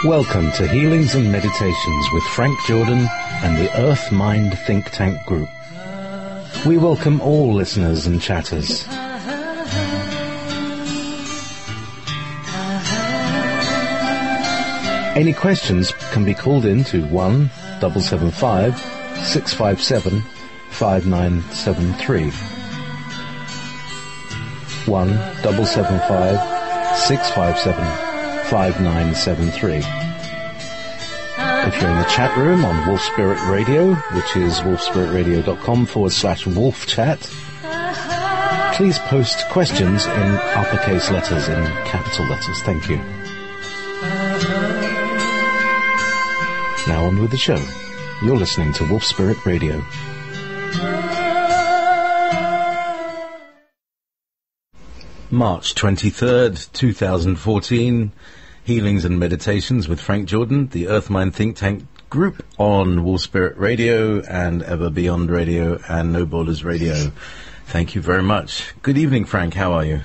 Welcome to Healings and Meditations with Frank Jordan and the Earth Mind Think Tank Group. We welcome all listeners and chatters. Any questions can be called in to 1-775-657-5973. 1-775-657-5973. If you're in the chat room on Wolf Spirit Radio, which is wolfspiritradio.com/wolfchat, please post questions in uppercase letters, in capital letters. Thank you. Now on with the show. You're listening to Wolf Spirit Radio. March 23rd, 2014. Healings and Meditations with Frank Jordan, the Earth Mind Think Tank Group on Wolf Spirit Radio and Ever Beyond Radio and No Borders Radio. Thank you very much. Good evening, Frank. How are you?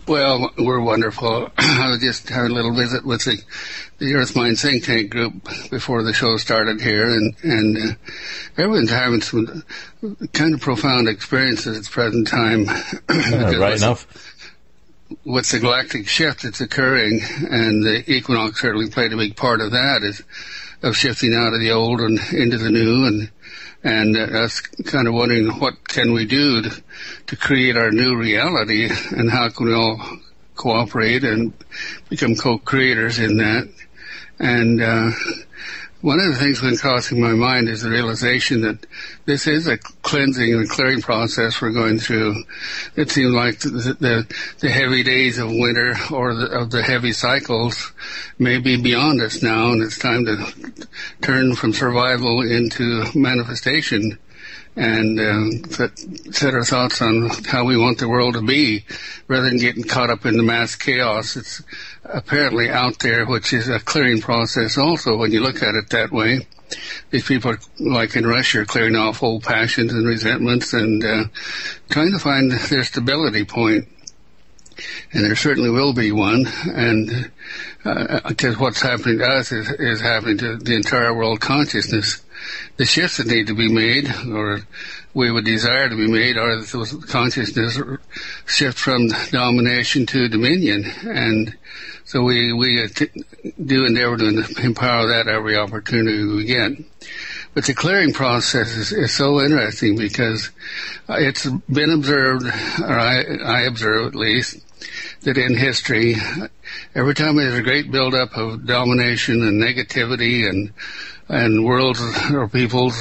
Well, we're wonderful. I was just having a little visit with the Earth Mind Think Tank Group before the show started here, and everyone's having some kind of profound experiences at the present time. Right enough. With the galactic shift that's occurring, and the equinox certainly played a big part of that, of shifting out of the old and into the new, and us kind of wondering what can we do to create our new reality, and how can we all cooperate and become co-creators in that. And one of the things that's been crossing my mind is the realization that this is a cleansing and clearing process we're going through. It seems like the heavy days of winter or of the heavy cycles may be beyond us now, and it's time to turn from survival into manifestation and set our thoughts on how we want the world to be, rather than getting caught up in the mass chaos. It's apparently out there, which is a clearing process also when you look at it that way. These people, like in Russia, are clearing off old passions and resentments and trying to find their stability point. And there certainly will be one, and because what's happening to us is happening to the entire world consciousness. The shifts that need to be made, or we would desire to be made, are those consciousness shift from domination to dominion. And so we do endeavor to empower that every opportunity we get. But the clearing process is so interesting because it's been observed, or I observe at least, that in history, every time there's a great buildup of domination and negativity and worlds or peoples,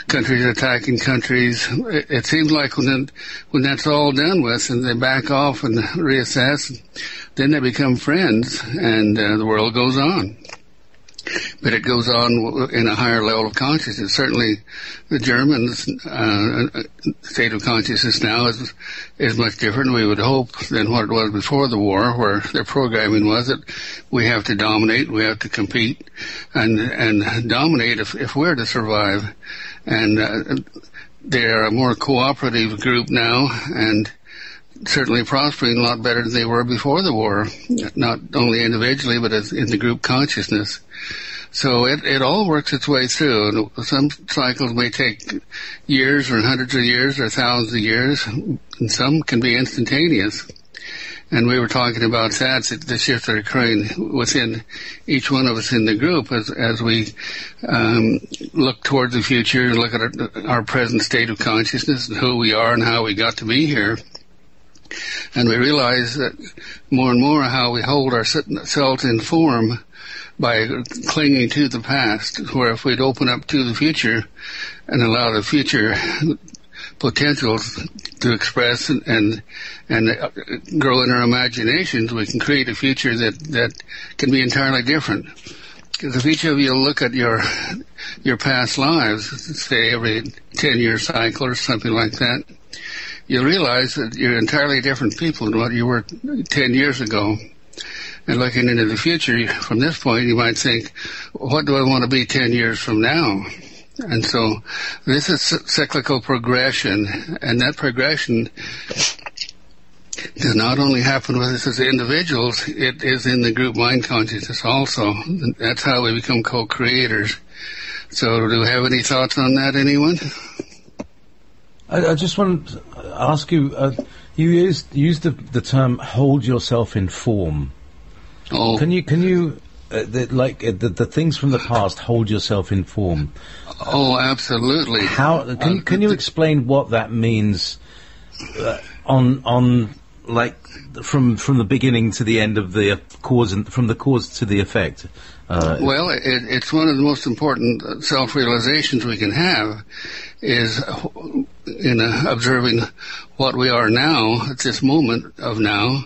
countries attacking countries, it seems like when that's all done with and they back off and reassess, then they become friends and the world goes on. But it goes on in a higher level of consciousness. Certainly the Germans' state of consciousness now is much different, we would hope, than what it was before the war, where their programming was that we have to dominate, we have to compete, and dominate if we're to survive. And they're a more cooperative group now, and certainly prospering a lot better than they were before the war, not only individually, but in the group consciousness. So it all works its way through. Some cycles may take years or hundreds of years or thousands of years, and some can be instantaneous. And we were talking about that, the shifts that are occurring within each one of us in the group as we look towards the future and look at our present state of consciousness and who we are and how we got to be here. And we realize that more and more how we hold ourselves in form by clinging to the past, where if we'd open up to the future and allow the future potentials to express and grow in our imaginations, we can create a future that can be entirely different. Because if each of you look at your past lives, say every 10-year cycle or something like that, you'll realize that you're entirely different people than what you were 10 years ago. And looking into the future, from this point, you might think, what do I want to be 10 years from now? And so this is cyclical progression, and that progression does not only happen with us as individuals, it is in the group mind consciousness also. That's how we become co-creators. So do you have any thoughts on that, anyone? I just want to ask you, you used the term hold yourself in form. Oh. Can you the things from the past, hold yourself in form? Oh, absolutely. How can you explain what that means on like from the beginning to the end of the cause, and from the cause to the effect? Well, it's one of the most important self-realizations we can have, is in observing what we are now at this moment of now,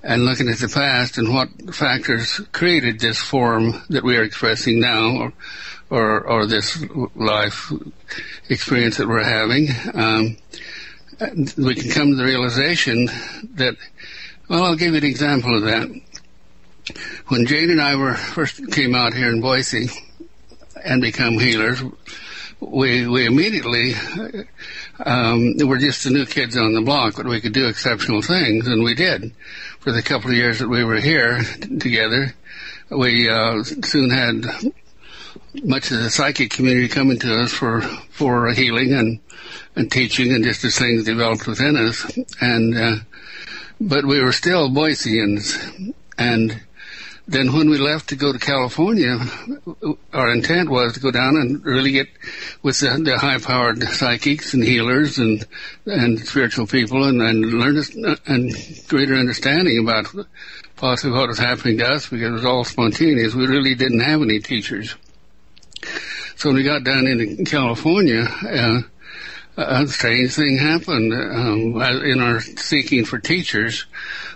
and looking at the past and what factors created this form that we are expressing now, or this life experience that we're having. We can come to the realization that, well, I'll give you an example of that. When Jane and I first came out here in Boise and become healers, we immediately were just the new kids on the block, but we could do exceptional things, and we did. For the couple of years that we were here together, we soon had much of the psychic community coming to us for healing and teaching, and just as things developed within us. And but we were still Boiseans. And then when we left to go to California, our intent was to go down and really get with the high-powered psychics and healers and spiritual people, and learn and greater understanding about possibly what was happening to us, because it was all spontaneous. We really didn't have any teachers. So when we got down into California, a strange thing happened. In our seeking for teachers,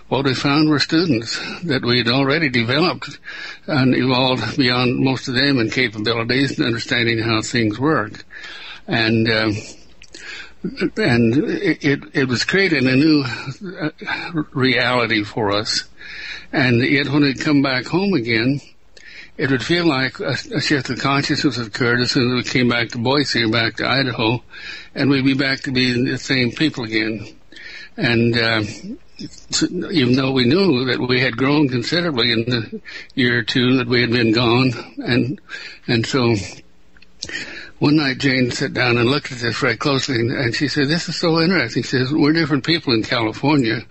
what we found were students that we had already developed and evolved beyond most of them in capabilities and understanding how things work. And it was creating a new reality for us. And yet when we'd come back home again, it would feel like a shift of consciousness occurred as soon as we came back to Boise or back to Idaho, and we'd be back to being the same people again. And even though we knew that we had grown considerably in the year or two that we had been gone, and so one night Jane sat down and looked at this very closely, and she said, "This is so interesting." She says, "We're different people in California.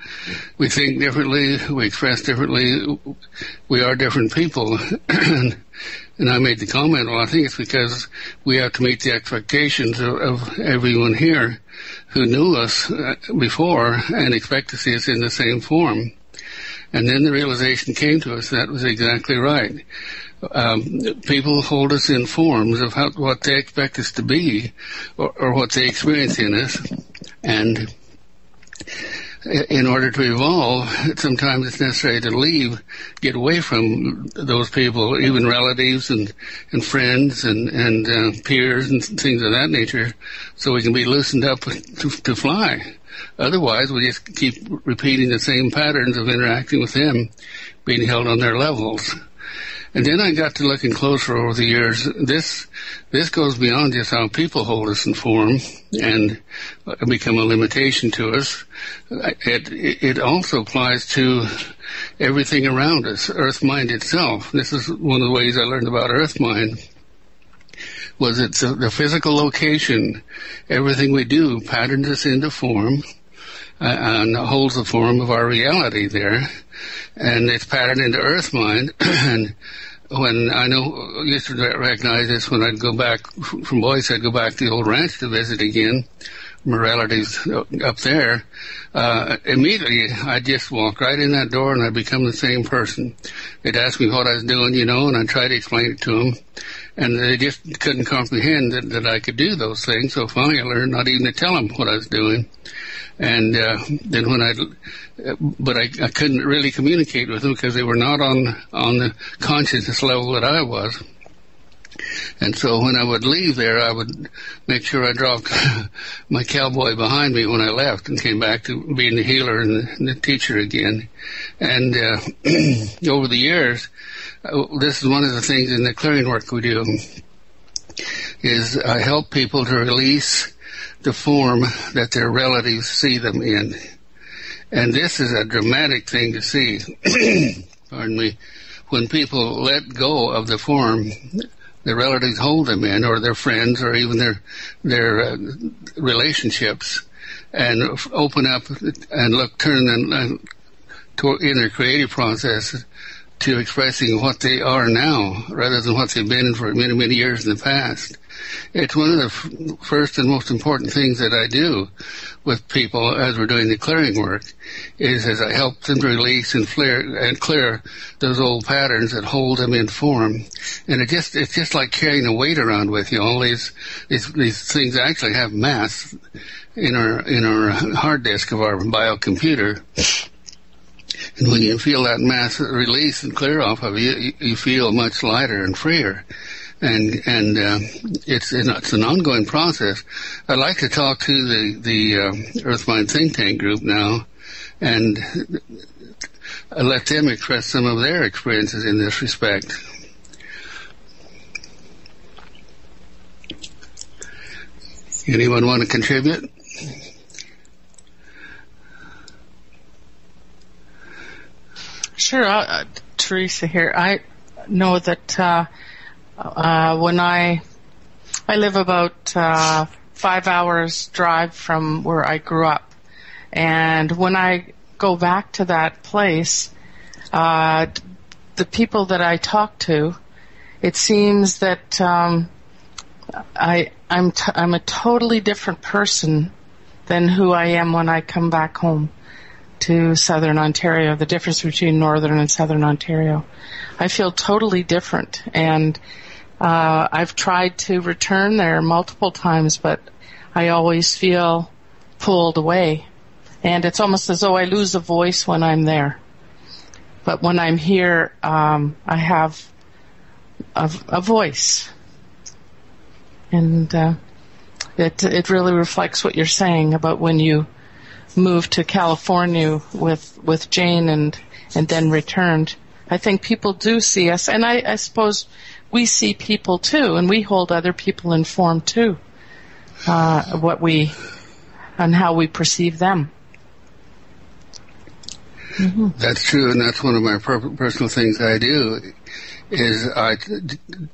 We think differently, we express differently, we are different people." And I made the comment, well, I think it's because we have to meet the expectations of everyone here who knew us before and expect to see us in the same form. And then the realization came to us that was exactly right. People hold us in forms of what they expect us to be, or what they experience in us. And in order to evolve, sometimes it's necessary to get away from those people, even relatives and friends and peers and things of that nature, so we can be loosened up to fly. Otherwise, we just keep repeating the same patterns of interacting with them, being held on their levels. And then I got to looking closer over the years. This goes beyond just how people hold us in form and become a limitation to us. It also applies to everything around us, Earth Mind itself. This is one of the ways I learned about Earth Mind. Was it's the physical location. Everything we do patterns us into form and holds the form of our reality there. And it's patterned into Earth Mind. And when I used to recognize this when I'd go back from Boise, I'd go back to the old ranch to visit again, my relatives up there. Immediately, I'd just walk right in that door and I'd become the same person. They'd ask me what I was doing, and I'd try to explain it to them. And they just couldn't comprehend that I could do those things. So finally I learned not even to tell them what I was doing. And then when I couldn't really communicate with them because they were not on the consciousness level that I was. And so when I would leave there, I would make sure I dropped my cowboy behind me when I left and came back to being the healer and the teacher again. And over the years, this is one of the things in the clearing work we do, is I help people to release the form that their relatives see them in. And this is a dramatic thing to see. Pardon me. When people let go of the form their relatives hold them in, or their friends, or even their relationships, and open up and turn in their creative process to expressing what they are now, rather than what they've been for many, many years in the past. It's one of the first and most important things that I do with people as we're doing the clearing work, is as I help them to release and clear those old patterns that hold them in form. And it's just like carrying a weight around with you. All these things actually have mass in our hard disk of our biocomputer. And when you feel that mass release and clear off of you, you feel much lighter and freer. And it's an ongoing process. I'd like to talk to the Earth Mind think tank group now, and let them express some of their experiences in this respect. Anyone want to contribute? Sure, Teresa here. I know that when I live about 5 hours drive from where I grew up, and when I go back to that place, the people that I talk to, it seems that I'm a totally different person than who I am when I come back home to Southern Ontario. The difference between Northern and Southern Ontario, I feel totally different, and I've tried to return there multiple times, but I always feel pulled away. And it's almost as though I lose a voice when I'm there. But when I'm here, I have a voice. And it really reflects what you're saying about when you moved to California with Jane and then returned. I think people do see us, and I suppose we see people too, and we hold other people informed too, and how we perceive them. Mm-hmm. That's true, and that's one of my personal things I do, is I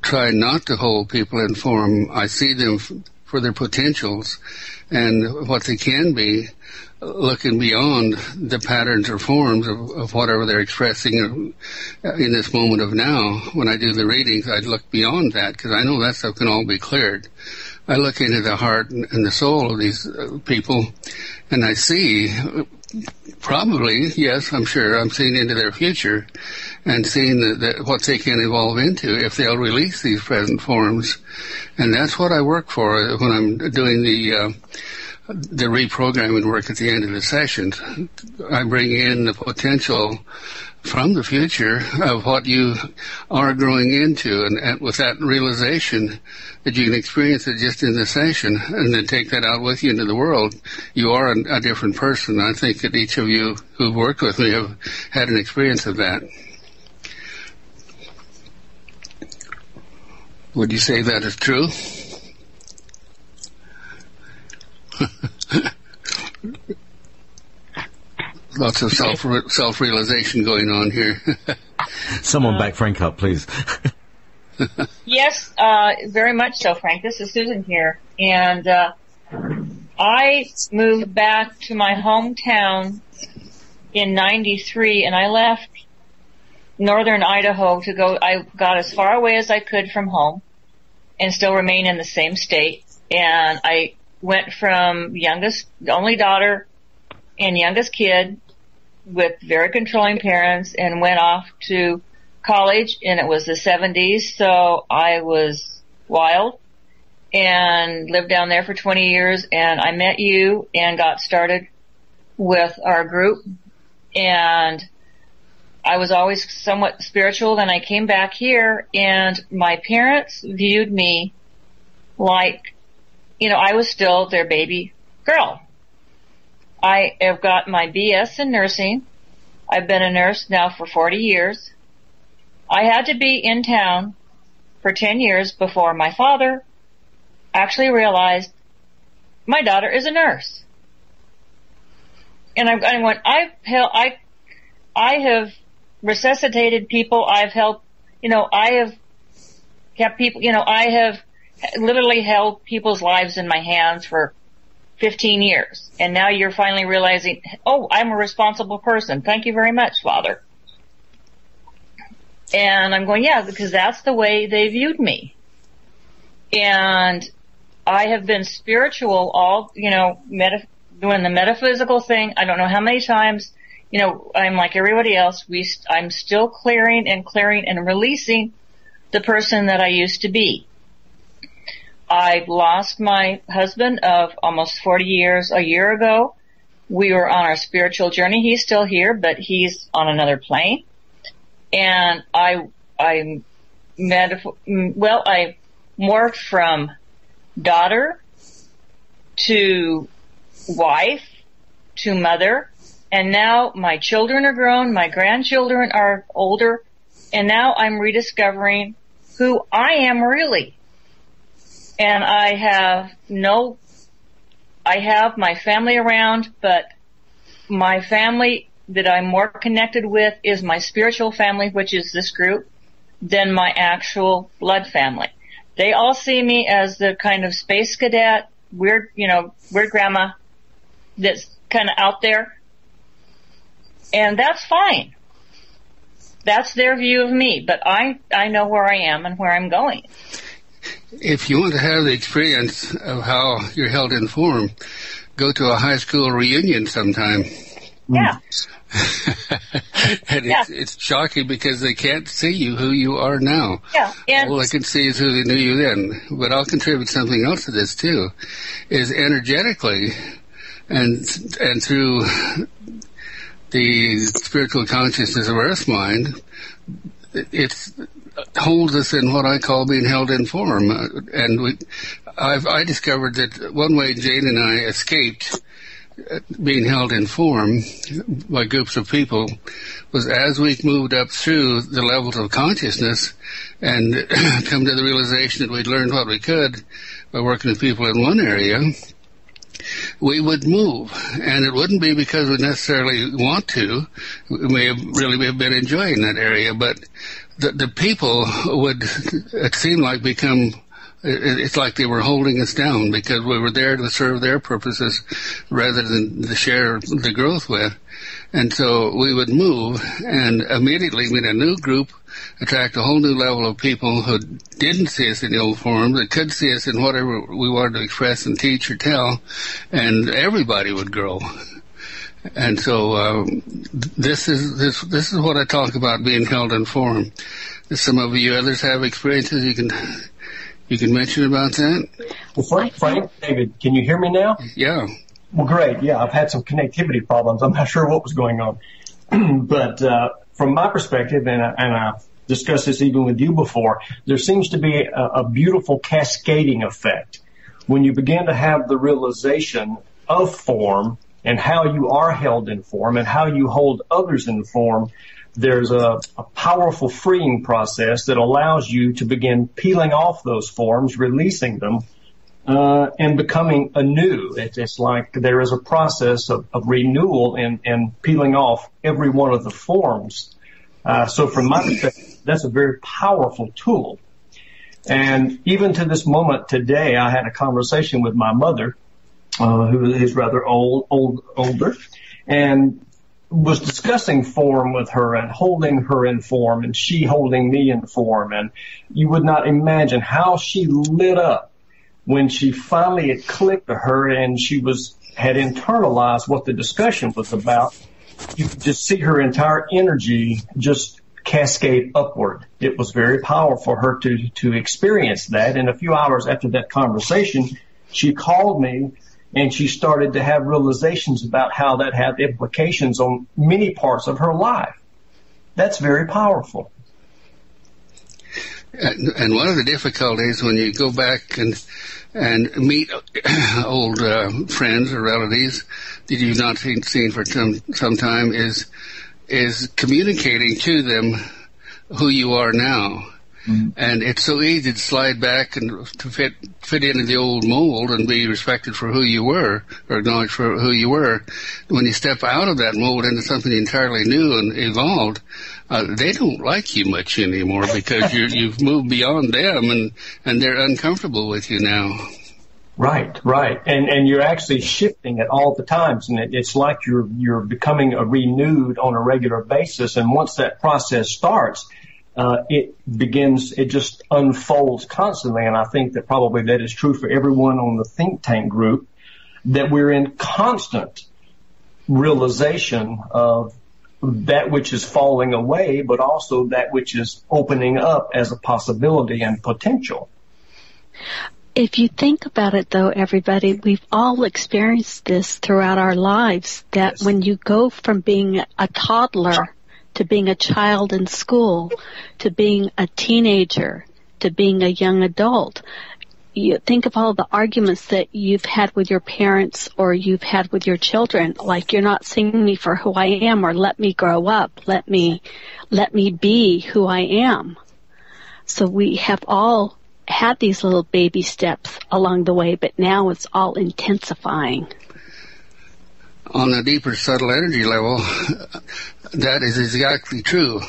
try not to hold people informed. I see them for their potentials and what they can be, looking beyond the patterns or forms of whatever they're expressing in this moment of now. When I do the readings, I look beyond that, because I know that stuff can all be cleared. I look into the heart and the soul of these people, and I see, probably, yes, I'm sure, I'm seeing into their future and seeing what they can evolve into if they'll release these present forms. And that's what I work for when I'm doing the reprogramming work at the end of the sessions. I bring in the potential from the future of what you are growing into, and with that realization that you can experience it just in the session and then take that out with you into the world, you are a different person. I think that each of you who've worked with me have had an experience of that. Would you say that is true? Lots of self-realization going on here. Someone back Frank up, please. Yes, very much so, Frank. This is Susan here. And I moved back to my hometown in '93, and I left northern Idaho to go. I got as far away as I could from home and still remain in the same state. And I went from only daughter and youngest kid with very controlling parents, and went off to college, and it was the 70s, so I was wild and lived down there for 20 years, and I met you and got started with our group, and I was always somewhat spiritual. Then I came back here, and my parents viewed me like, I was still their baby girl. I have got my BS in nursing. I've been a nurse now for 40 years. I had to be in town for 10 years before my father actually realized my daughter is a nurse. and I went, I have resuscitated people. I've helped, I have kept people, I have literally held people's lives in my hands for 15 years. And now you're finally realizing, oh, I'm a responsible person. Thank you very much, Father. And I'm going, yeah, because that's the way they viewed me. And I have been spiritual all, doing the metaphysical thing. I don't know how many times, I'm like everybody else. I'm still clearing and releasing the person that I used to be. I lost my husband of almost 40 years a year ago. We were on our spiritual journey. He's still here, but he's on another plane. And I morphed from daughter to wife to mother. And now my children are grown, my grandchildren are older, and now I'm rediscovering who I am really. And I have my family around, but my family that I'm more connected with is my spiritual family, which is this group, than my actual blood family. They all see me as the kind of space cadet, weird grandma that's kind of out there. And that's fine. That's their view of me, but I know where I am and where I'm going. If you want to have the experience of how you're held in form, go to a high school reunion sometime. Yeah. And it's shocking because they can't see you who you are now. Yeah. And all I can see is who they knew you then. But I'll contribute something else to this too, is energetically and through the spiritual consciousness of Earth mind, it holds us in what I call being held in form. And I discovered that one way Jane and I escaped being held in form by groups of people was as we moved up through the levels of consciousness and come to the realization that we'd learned what we could by working with people in one area, we would move. And it wouldn't be because we necessarily want to. We may have really been enjoying that area, but the people would, it seemed like, it's like they were holding us down because we were there to serve their purposes rather than to share the growth with. And so we would move and immediately meet a new group, attract a whole new level of people who didn't see us in the old form, that could see us in whatever we wanted to express and teach or tell, and everybody would grow. And so this is what I talk about, being held in form. Some of you others have experiences you can mention about that? Well, Frank, David, can you hear me now? Yeah. Well, great. Yeah, I've had some connectivity problems. I'm not sure what was going on. But from my perspective, and I've discussed this even with you before, there seems to be a beautiful cascading effect. When you begin to have the realization of form and how you are held in form and how you hold others in form, there's a powerful freeing process that allows you to begin peeling off those forms, releasing them, and becoming anew. It's like there is a process of renewal and peeling off every one of the forms. So from my perspective, that's a very powerful tool. And even to this moment today, I had a conversation with my mother, who is rather older, and was discussing form with her and holding her in form and she holding me in form. And you would not imagine how she lit up when she finally it clicked to her and she had internalized what the discussion was about. You could just see her entire energy just cascade upward. It was very powerful for her to experience that. And a few hours after that conversation, she called me and she started to have realizations about how that had implications on many parts of her life. That's very powerful. And one of the difficulties when you go back and meet old friends or relatives that you've not seen for some time is communicating to them who you are now. And it's so easy to slide back and to fit into the old mold and be respected for who you were, or acknowledged for who you were. When you step out of that mold into something entirely new and evolved, they don't like you much anymore because you've moved beyond them, and they're uncomfortable with you now. Right. And you're actually shifting at all the times, and it's like you're becoming renewed on a regular basis. And once that process starts, it just unfolds constantly. And I think that probably that is true for everyone on the think tank group, that we're in constant realization of that which is falling away, but also that which is opening up as a possibility and potential. If you think about it, though, everybody, we've all experienced this throughout our lives, that when you go from being a toddler to being a child in school, to being a teenager, to being a young adult, you think of all the arguments that you've had with your parents or you've had with your children, like you're not seeing me for who I am, or let me grow up, let me be who I am. So we have all had these little baby steps along the way, but now it's all intensifying. On a deeper, subtle energy level, that is exactly true.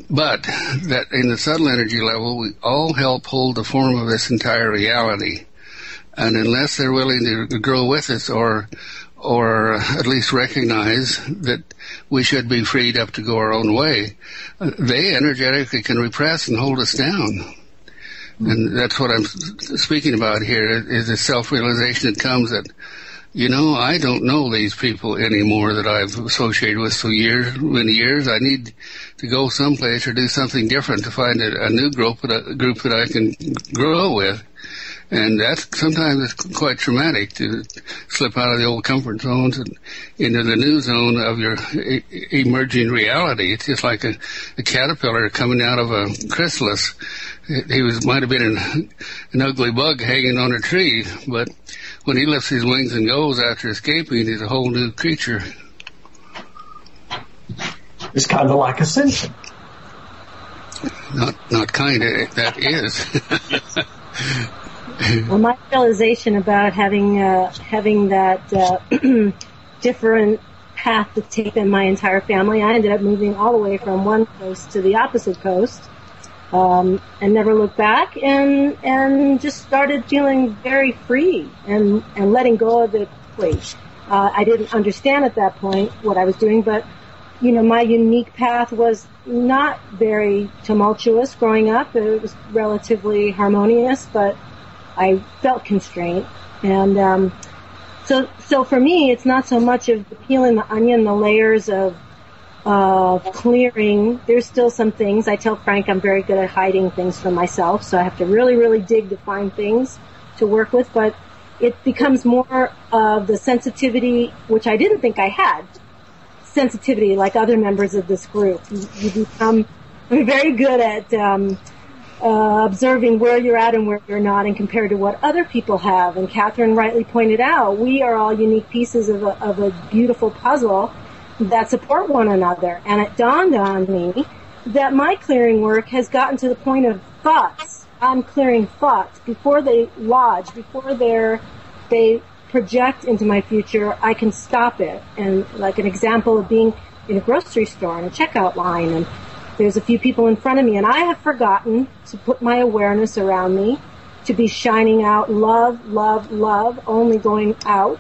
But that in the subtle energy level, we all help hold the form of this entire reality. And unless they're willing to grow with us or at least recognize that we should be freed up to go our own way, they energetically can repress and hold us down. And that's what I'm speaking about here, is the self-realization that comes that, I don't know these people anymore that I've associated with for many years. I need to go someplace or do something different to find a new group that I can grow with. And sometimes it's quite traumatic to slip out of the old comfort zones and into the new zone of your emerging reality. It's just like a caterpillar coming out of a chrysalis. He might have been an ugly bug hanging on a tree, but when he lifts his wings and goes after escaping, he's a whole new creature. It's kind of like ascension. Not kind of, that is. Well, my realization about having that different path to take than my entire family, I ended up moving all the way from one coast to the opposite coast, and never looked back, and just started feeling very free and letting go of it quickly. I didn't understand at that point what I was doing, but my unique path was not very tumultuous growing up. It was relatively harmonious, but I felt constraint. And so for me, it's not so much of peeling the onion, the layers of clearing. There's still some things. I tell Frank I'm very good at hiding things from myself, so I have to really, really dig to find things to work with. But it becomes more of the sensitivity, which I didn't think I had. Sensitivity, like other members of this group. You become very good at observing where you're at and where you're not, and compared to what other people have. And Catherine rightly pointed out, we are all unique pieces of a beautiful puzzle that support one another. And it dawned on me that my clearing work has gotten to the point of thoughts. I'm clearing thoughts before they lodge, before they project into my future. I can stop it. And like an example of being in a grocery store in a checkout line, and there's a few people in front of me, and I have forgotten to put my awareness around me, to be shining out love, love, love, only going out.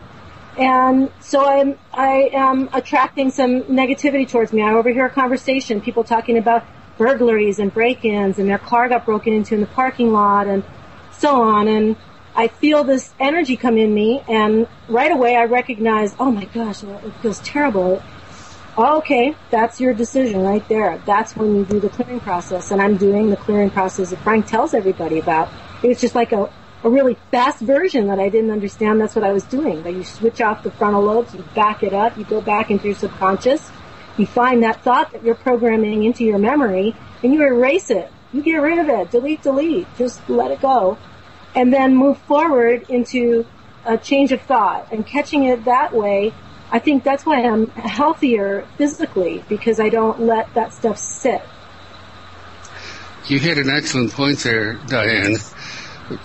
And so I am attracting some negativity towards me. I overhear a conversation, people talking about burglaries and break-ins, and their car got broken into in the parking lot, and so on. And I feel this energy come in me, and right away I recognize, oh my gosh, it feels terrible. Okay, that's your decision right there. That's when you do the clearing process. And I'm doing the clearing process that Frank tells everybody about. It was just like a really fast version that I didn't understand. That's what I was doing. That you switch off the frontal lobes, you back it up, you go back into your subconscious, you find that thought that you're programming into your memory, and you erase it. You get rid of it. Delete. Just let it go. And then move forward into a change of thought. And catching it that way, I think that's why I'm healthier physically, because I don't let that stuff sit. You hit an excellent point there, Diane,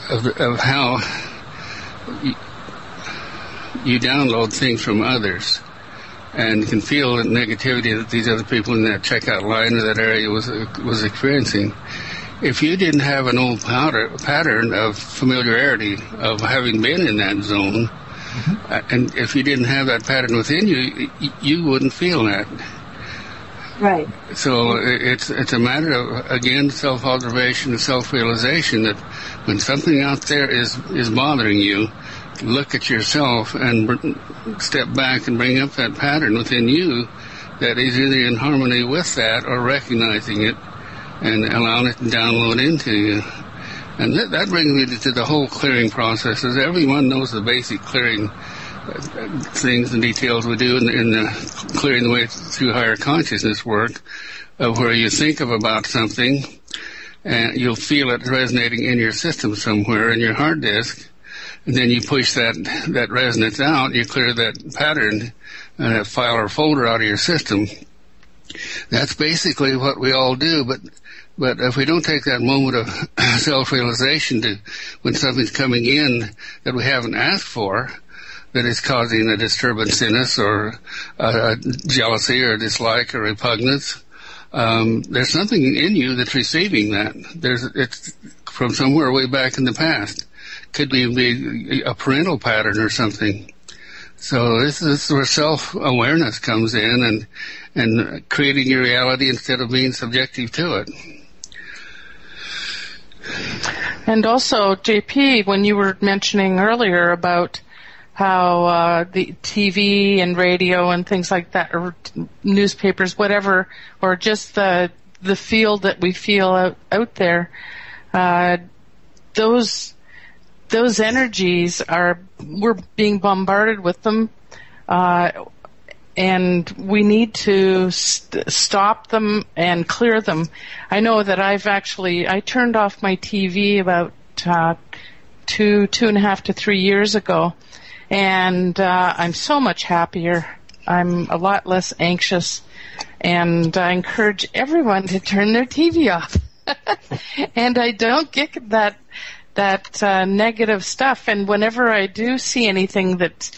of how you download things from others and can feel the negativity that these other people in that checkout line or that area was experiencing. If you didn't have an old pattern of familiarity of having been in that zone, and if you didn't have that pattern within you, you wouldn't feel that. Right. So it's a matter of, again, self-observation and self-realization that when something out there is bothering you, look at yourself and step back and bring up that pattern within you that is either in harmony with that or recognizing it and allowing it to download into you. And that brings me to the whole clearing process. As everyone knows the basic clearing things and details we do in the clearing the way through higher consciousness work, of where you think about something and you'll feel it resonating in your system somewhere in your hard disk. And then you push that resonance out, you clear that pattern, that file or folder out of your system. That's basically what we all do, but if we don't take that moment of self-realization to when something's coming in that we haven't asked for, that is causing a disturbance in us or a jealousy or a dislike or repugnance, there's something in you that's receiving that. It's from somewhere way back in the past. Could be a parental pattern or something. So this is where self-awareness comes in and creating your reality instead of being subjective to it. And also, JP, when you were mentioning earlier about how the TV and radio and things like that, or newspapers, whatever, or just the field that we feel out there, those energies we're being bombarded with them, and we need to stop them and clear them. I know that I turned off my TV about 2.5 to 3 years ago, and I'm so much happier. I'm a lot less anxious, and I encourage everyone to turn their TV off. And I don't get that negative stuff. And whenever I do see anything that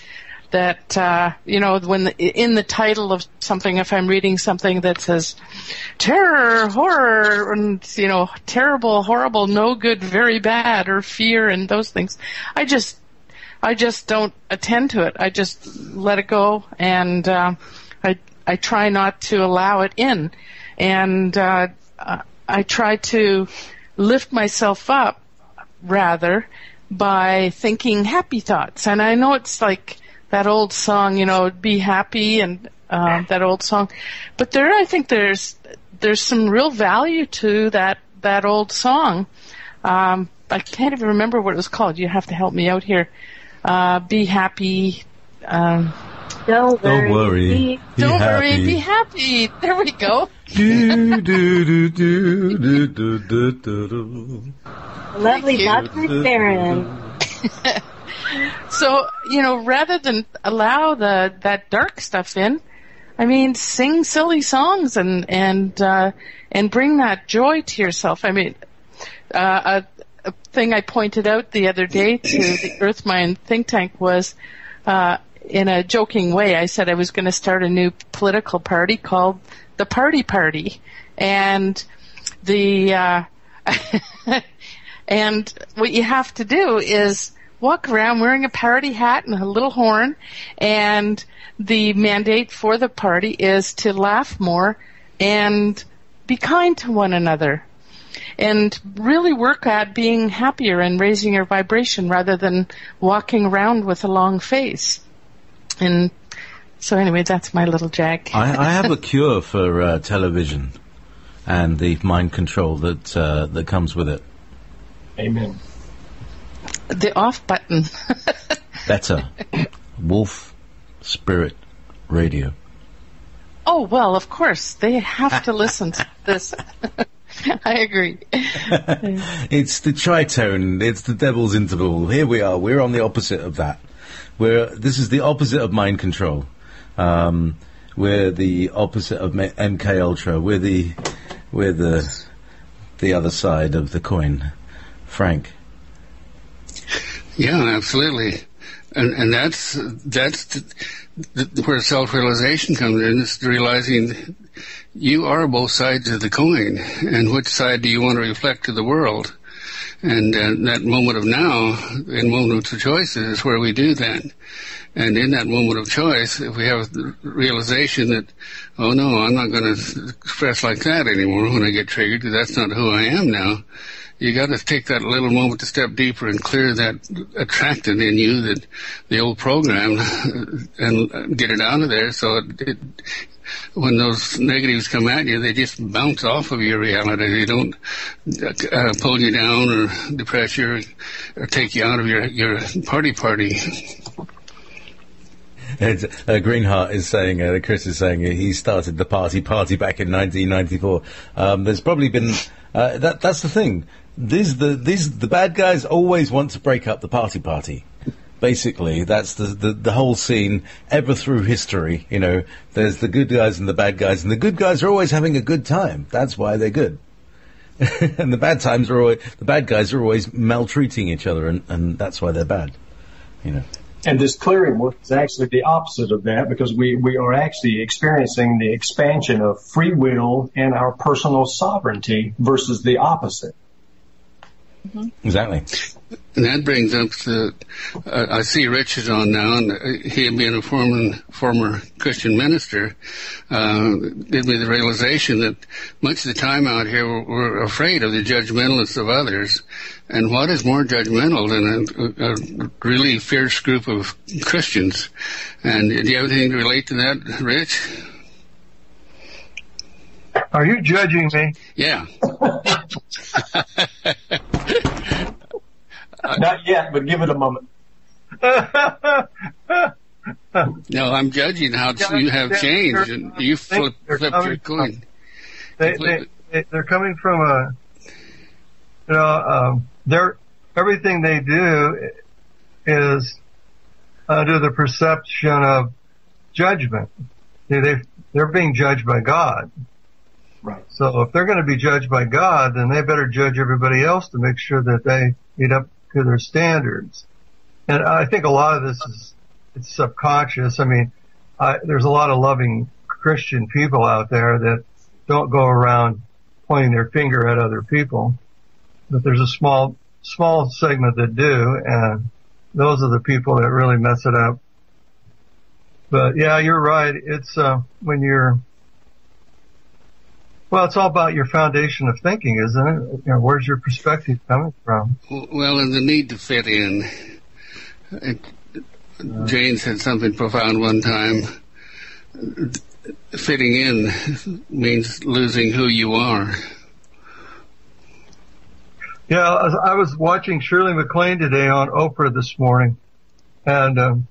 when in the title of something, if I'm reading something that says terror, horror, and terrible, horrible, no good, very bad, or fear, and those things, I just don't attend to it. I just let it go, and I try not to allow it in, and I try to lift myself up rather by thinking happy thoughts. And I know it's like that old song, be happy, and that old song, but I think there's some real value to that old song. I can't even remember what it was called. You have to help me out here. Be happy. Don't worry. Don't worry. Be happy. There we go. Lovely, Dr. Sharon. So, rather than allow that dark stuff in, I mean, sing silly songs and bring that joy to yourself. I mean, a thing I pointed out the other day to the Earth Mind think tank was, in a joking way, I said I was going to start a new political party called the Party Party, and and what you have to do is walk around wearing a party hat and a little horn, and the mandate for the party is to laugh more and be kind to one another and really work at being happier and raising your vibration rather than walking around with a long face. And so anyway, that's my little jag. I have a cure for television and the mind control that comes with it. Amen. The off button. Better. Wolf Spirit Radio. Oh, well, of course. They have to listen to this. I agree. It's the tritone. It's the devil's interval. Here we are. We're on the opposite of that. This is the opposite of mind control. We're the opposite of MK Ultra. We're the the other side of the coin. Frank? Yeah, absolutely. And that's where self-realization comes in, is realizing you are both sides of the coin, and which side do you want to reflect to the world? And that moment of now, in moment of choice, is where we do that. And in that moment of choice, if we have the realization that, oh no, I'm not going to express like that anymore when I get triggered, because that's not who I am now. You got to take that little moment to step deeper and clear that attractant in you, that the old program, and get it out of there. So when those negatives come at you, they just bounce off of your reality. They don't pull you down or depress you or take you out of your party. Greenheart is saying, Chris is saying he started the party back in 1994. There's probably been, that's the thing. The bad guys always want to break up the party. Basically, that's the whole scene ever through history. You know, there's the good guys and the bad guys, and the good guys are always having a good time. That's why they're good. And the bad guys are always maltreating each other, and that's why they're bad. You know. And this clearing work is actually the opposite of that, because we are actually experiencing the expansion of free will and our personal sovereignty versus the opposite. Mm-hmm. Exactly. And that brings up I see Rich is on now, and he being a former Christian minister, gave me the realization that much of the time out here we're afraid of the judgmentalness of others. And what is more judgmental than a really fierce group of Christians? And do you have anything to relate to that, Rich? Are you judging me? Yeah. Not yet, but give it a moment. No, I'm judging how you have changed, and you flipped your coin. They're coming from everything they do is under the perception of judgment. They're being judged by God. Right. So if they're going to be judged by God, then they better judge everybody else to make sure that they meet up to their standards. And I think a lot of this it's subconscious. I mean, there's a lot of loving Christian people out there that don't go around pointing their finger at other people, but there's a small segment that do, and those are the people that really mess it up. But yeah, you're right. It's when you're it's all about your foundation of thinking, isn't it? You know, where's your perspective coming from? Well, and the need to fit in. Jane said something profound one time. Fitting in means losing who you are. Yeah, I was watching Shirley MacLaine today on Oprah this morning, and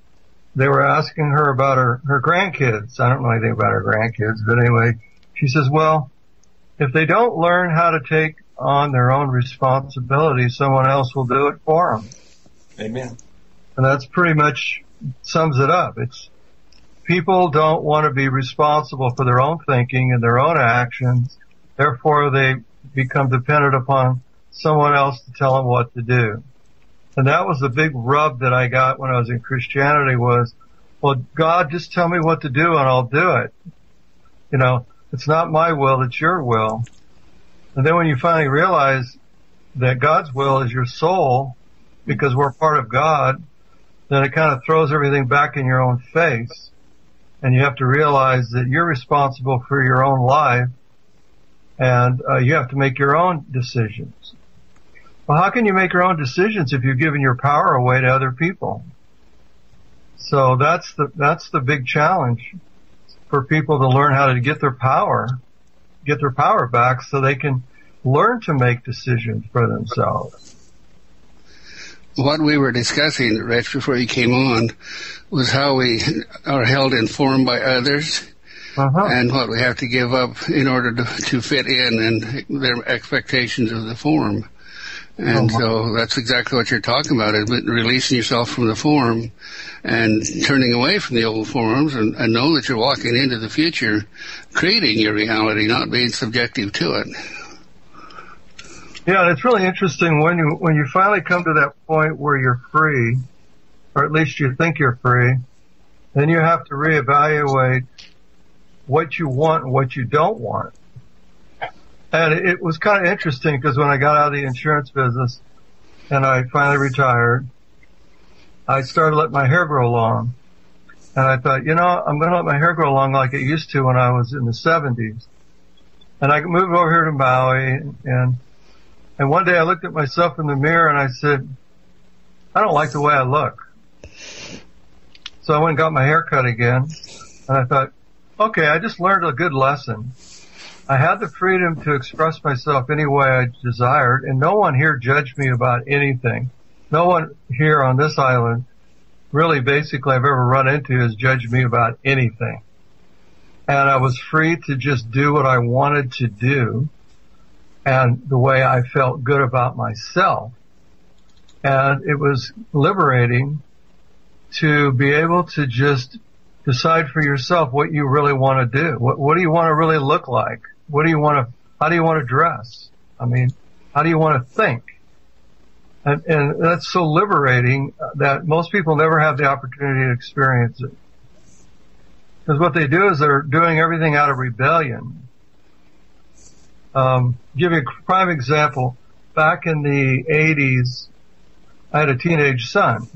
they were asking her about her grandkids. I don't know anything about her grandkids, but anyway, she says, well, if they don't learn how to take on their own responsibility, someone else will do it for them. Amen. And that's pretty much sums it up. It's people don't want to be responsible for their own thinking and their own actions. Therefore, they become dependent upon someone else to tell them what to do. And that was the big rub that I got when I was in Christianity was, well, God, just tell me what to do and I'll do it. You know, it's not my will, it's your will. And then when you finally realize that God's will is your soul, because we're part of God, then it kind of throws everything back in your own face. And you have to realize that you're responsible for your own life, and you have to make your own decisions. Well, how can you make your own decisions if you're giving your power away to other people? So that's the big challenge for people to learn how to get their power back so they can learn to make decisions for themselves. What we were discussing, Rich, before you came on, was how we are held informed by others, and what we have to give up in order to fit in and their expectations of the form. And so that's exactly what you're talking about, is releasing yourself from the form and turning away from the old forms and know that you're walking into the future, creating your reality, not being subjective to it. Yeah, it's really interesting when you finally come to that point where you're free, or at least you think you're free, then you have to reevaluate what you want and what you don't want. And it was kind of interesting because when I got out of the insurance business and I finally retired, I started letting my hair grow long. And I thought, I'm going to let my hair grow long like it used to when I was in the 70s. And I moved over here to Maui, and one day I looked at myself in the mirror and I said, I don't like the way I look. So I went and got my hair cut again. And I thought, okay, I just learned a good lesson. I had the freedom to express myself any way I desired, and no one here judged me about anything. No one here on this island really basically I've ever run into has judged me about anything. And I was free to just do what I wanted to do and the way I felt good about myself. And it was liberating to be able to just decide for yourself what you really want to do. What do you want to really look like? How do you want to dress? I mean, how do you want to think? And that's so liberating that most people never have the opportunity to experience it. Because what they do is they're doing everything out of rebellion. Give you a prime example. Back in the 80s, I had a teenage son.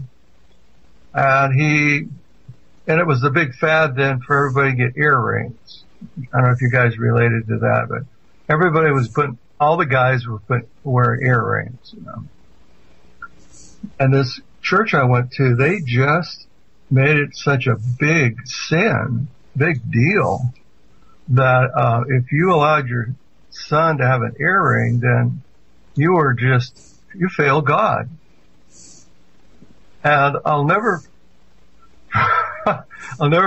And it was the big fad then for everybody to get earrings. I don't know if you guys related to that, but everybody was all the guys were wearing earrings, And this church I went to, they just made it such a big deal, that if you allowed your son to have an earring, then you failed God. And I'll never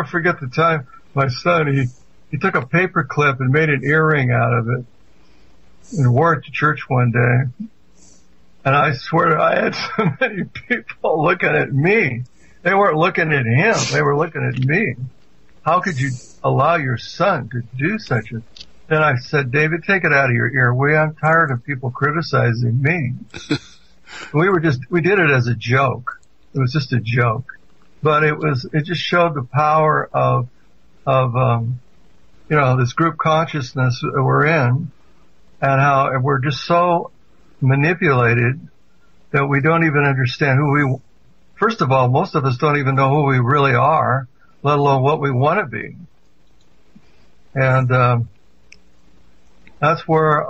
forget the time my son, he took a paper clip and made an earring out of it and wore it to church one day. And I swear I had so many people looking at me. They weren't looking at him. They were looking at me. How could you allow your son to do such a... Then I said, David, take it out of your ear. I'm tired of people criticizing me. We did it as a joke. It was just a joke. But it just showed the power of this group consciousness that we're in, and how we're just so manipulated that we don't even understand first of all, most of us don't even know who we really are, let alone what we want to be. And that's where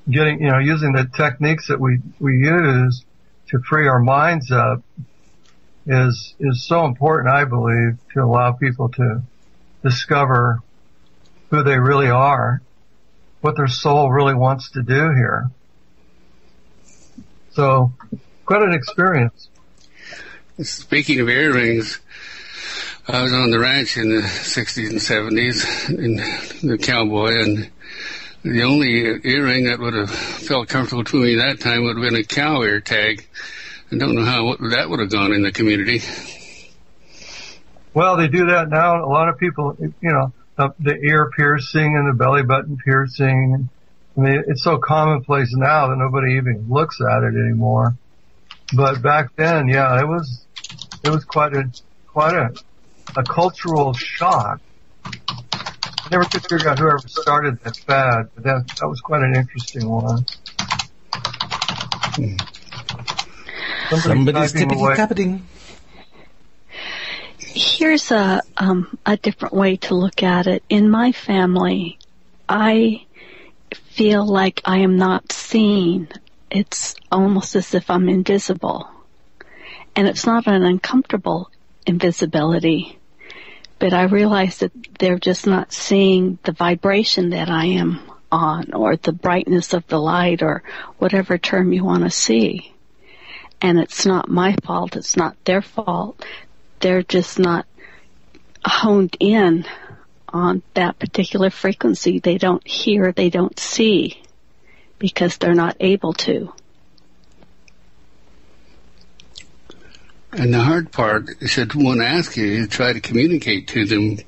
using the techniques that we use to free our minds up is so important, I believe, to allow people to discover who they really are, what their soul really wants to do here. So, quite an experience. Speaking of earrings, I was on the ranch in the 60s and 70s, in the cowboy, and the only earring that would have felt comfortable to me that time would have been a cow ear tag. I don't know how that would have gone in the community. Well, they do that now. A lot of people, the ear piercing and the belly button piercing. I mean, it's so commonplace now that nobody even looks at it anymore. But back then, yeah, it was quite a cultural shock. I never could figure out whoever started that fad, but that was quite an interesting one. Somebody's tippity-tapping. Here's a different way to look at it. In my family, I feel like I am not seen. It's almost as if I'm invisible. And it's not an uncomfortable invisibility, but I realize that they're just not seeing the vibration that I am on, or the brightness of the light, or whatever term you want to see. And it's not my fault. It's not their fault. They're just not honed in on that particular frequency. They don't hear, they don't see, because they're not able to. And the hard part, should one ask you, you try to communicate to them.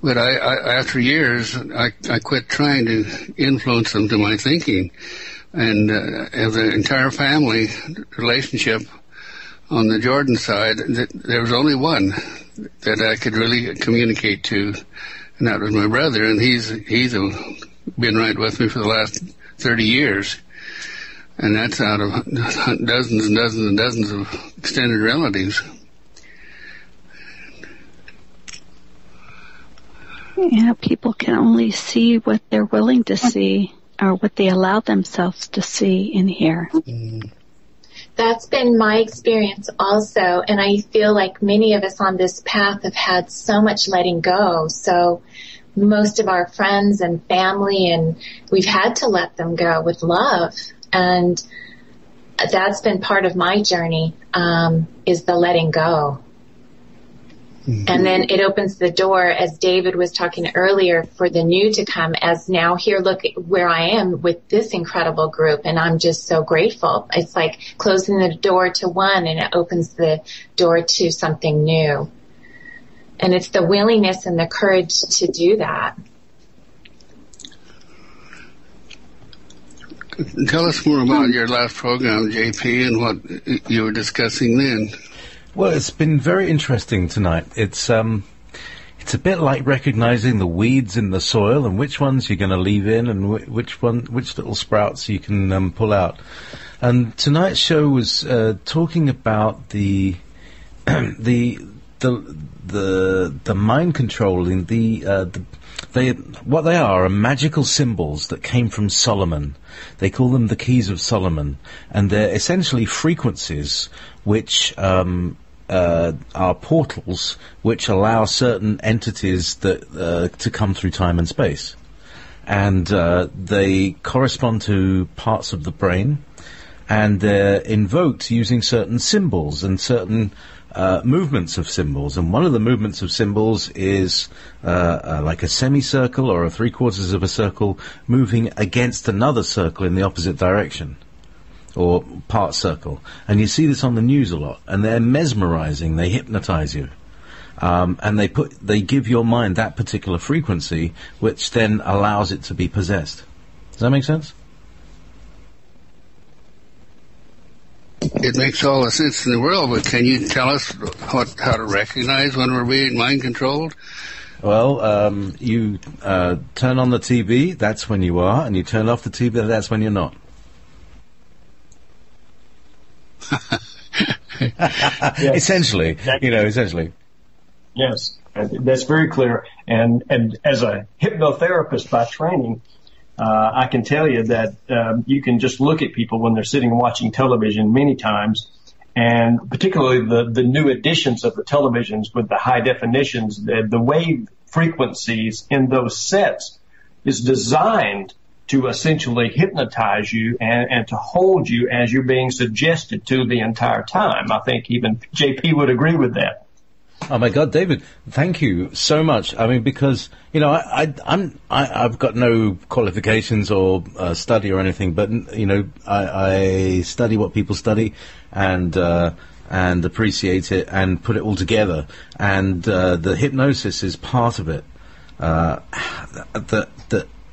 But I after years, I quit trying to influence them to my thinking. And as an entire family relationship on the Jordan side, there was only one that I could really communicate to, and that was my brother. And he's been right with me for the last 30 years. And that's out of dozens and dozens and dozens of extended relatives. Yeah, people can only see what they're willing to see or what they allow themselves to see and hear. That's been my experience also, and I feel like many of us on this path have had so much letting go. So most of our friends and family, and we've had to let them go with love. And that's been part of my journey, is the letting go. Mm-hmm. And then it opens the door, as David was talking earlier, for the new to come. As now here, look where I am with this incredible group, and I'm just so grateful. It's like closing the door to one, and it opens the door to something new. And it's the willingness and the courage to do that. Tell us more about your last program, JP, and what you were discussing then. Well, it's been very interesting tonight. It's a bit like recognizing the weeds in the soil and which ones you're going to leave in and which little sprouts you can pull out. And tonight's show was talking about the mind controlling what they are magical symbols that came from Solomon. They call them the keys of Solomon, and they're essentially frequencies which are portals which allow certain entities that to come through time and space. And they correspond to parts of the brain, and they're invoked using certain symbols and certain movements of symbols. And one of the movements of symbols is like a semicircle or a three-quarters of a circle moving against another circle in the opposite direction, or part circle. And you see this on the news a lot, and they're mesmerizing. They hypnotize you, and they give your mind that particular frequency, which then allows it to be possessed. Does that make sense? It makes all the sense in the world, but can you tell us how to recognize when we're being mind controlled? Well, you turn on the TV, that's when you are, and you turn off the TV, that's when you're not. Yes. Essentially. Yes, that's very clear. And as a hypnotherapist by training, I can tell you that you can just look at people when they're sitting and watching television many times, and particularly the new editions of the televisions with the high definitions, the wave frequencies in those sets is designed to essentially hypnotize you and to hold you as you're being suggested to the entire time. I think even JP would agree with that. Oh my God, David! Thank you so much. I mean, because I've got no qualifications or study or anything, but I study what people study and appreciate it and put it all together. And the hypnosis is part of it.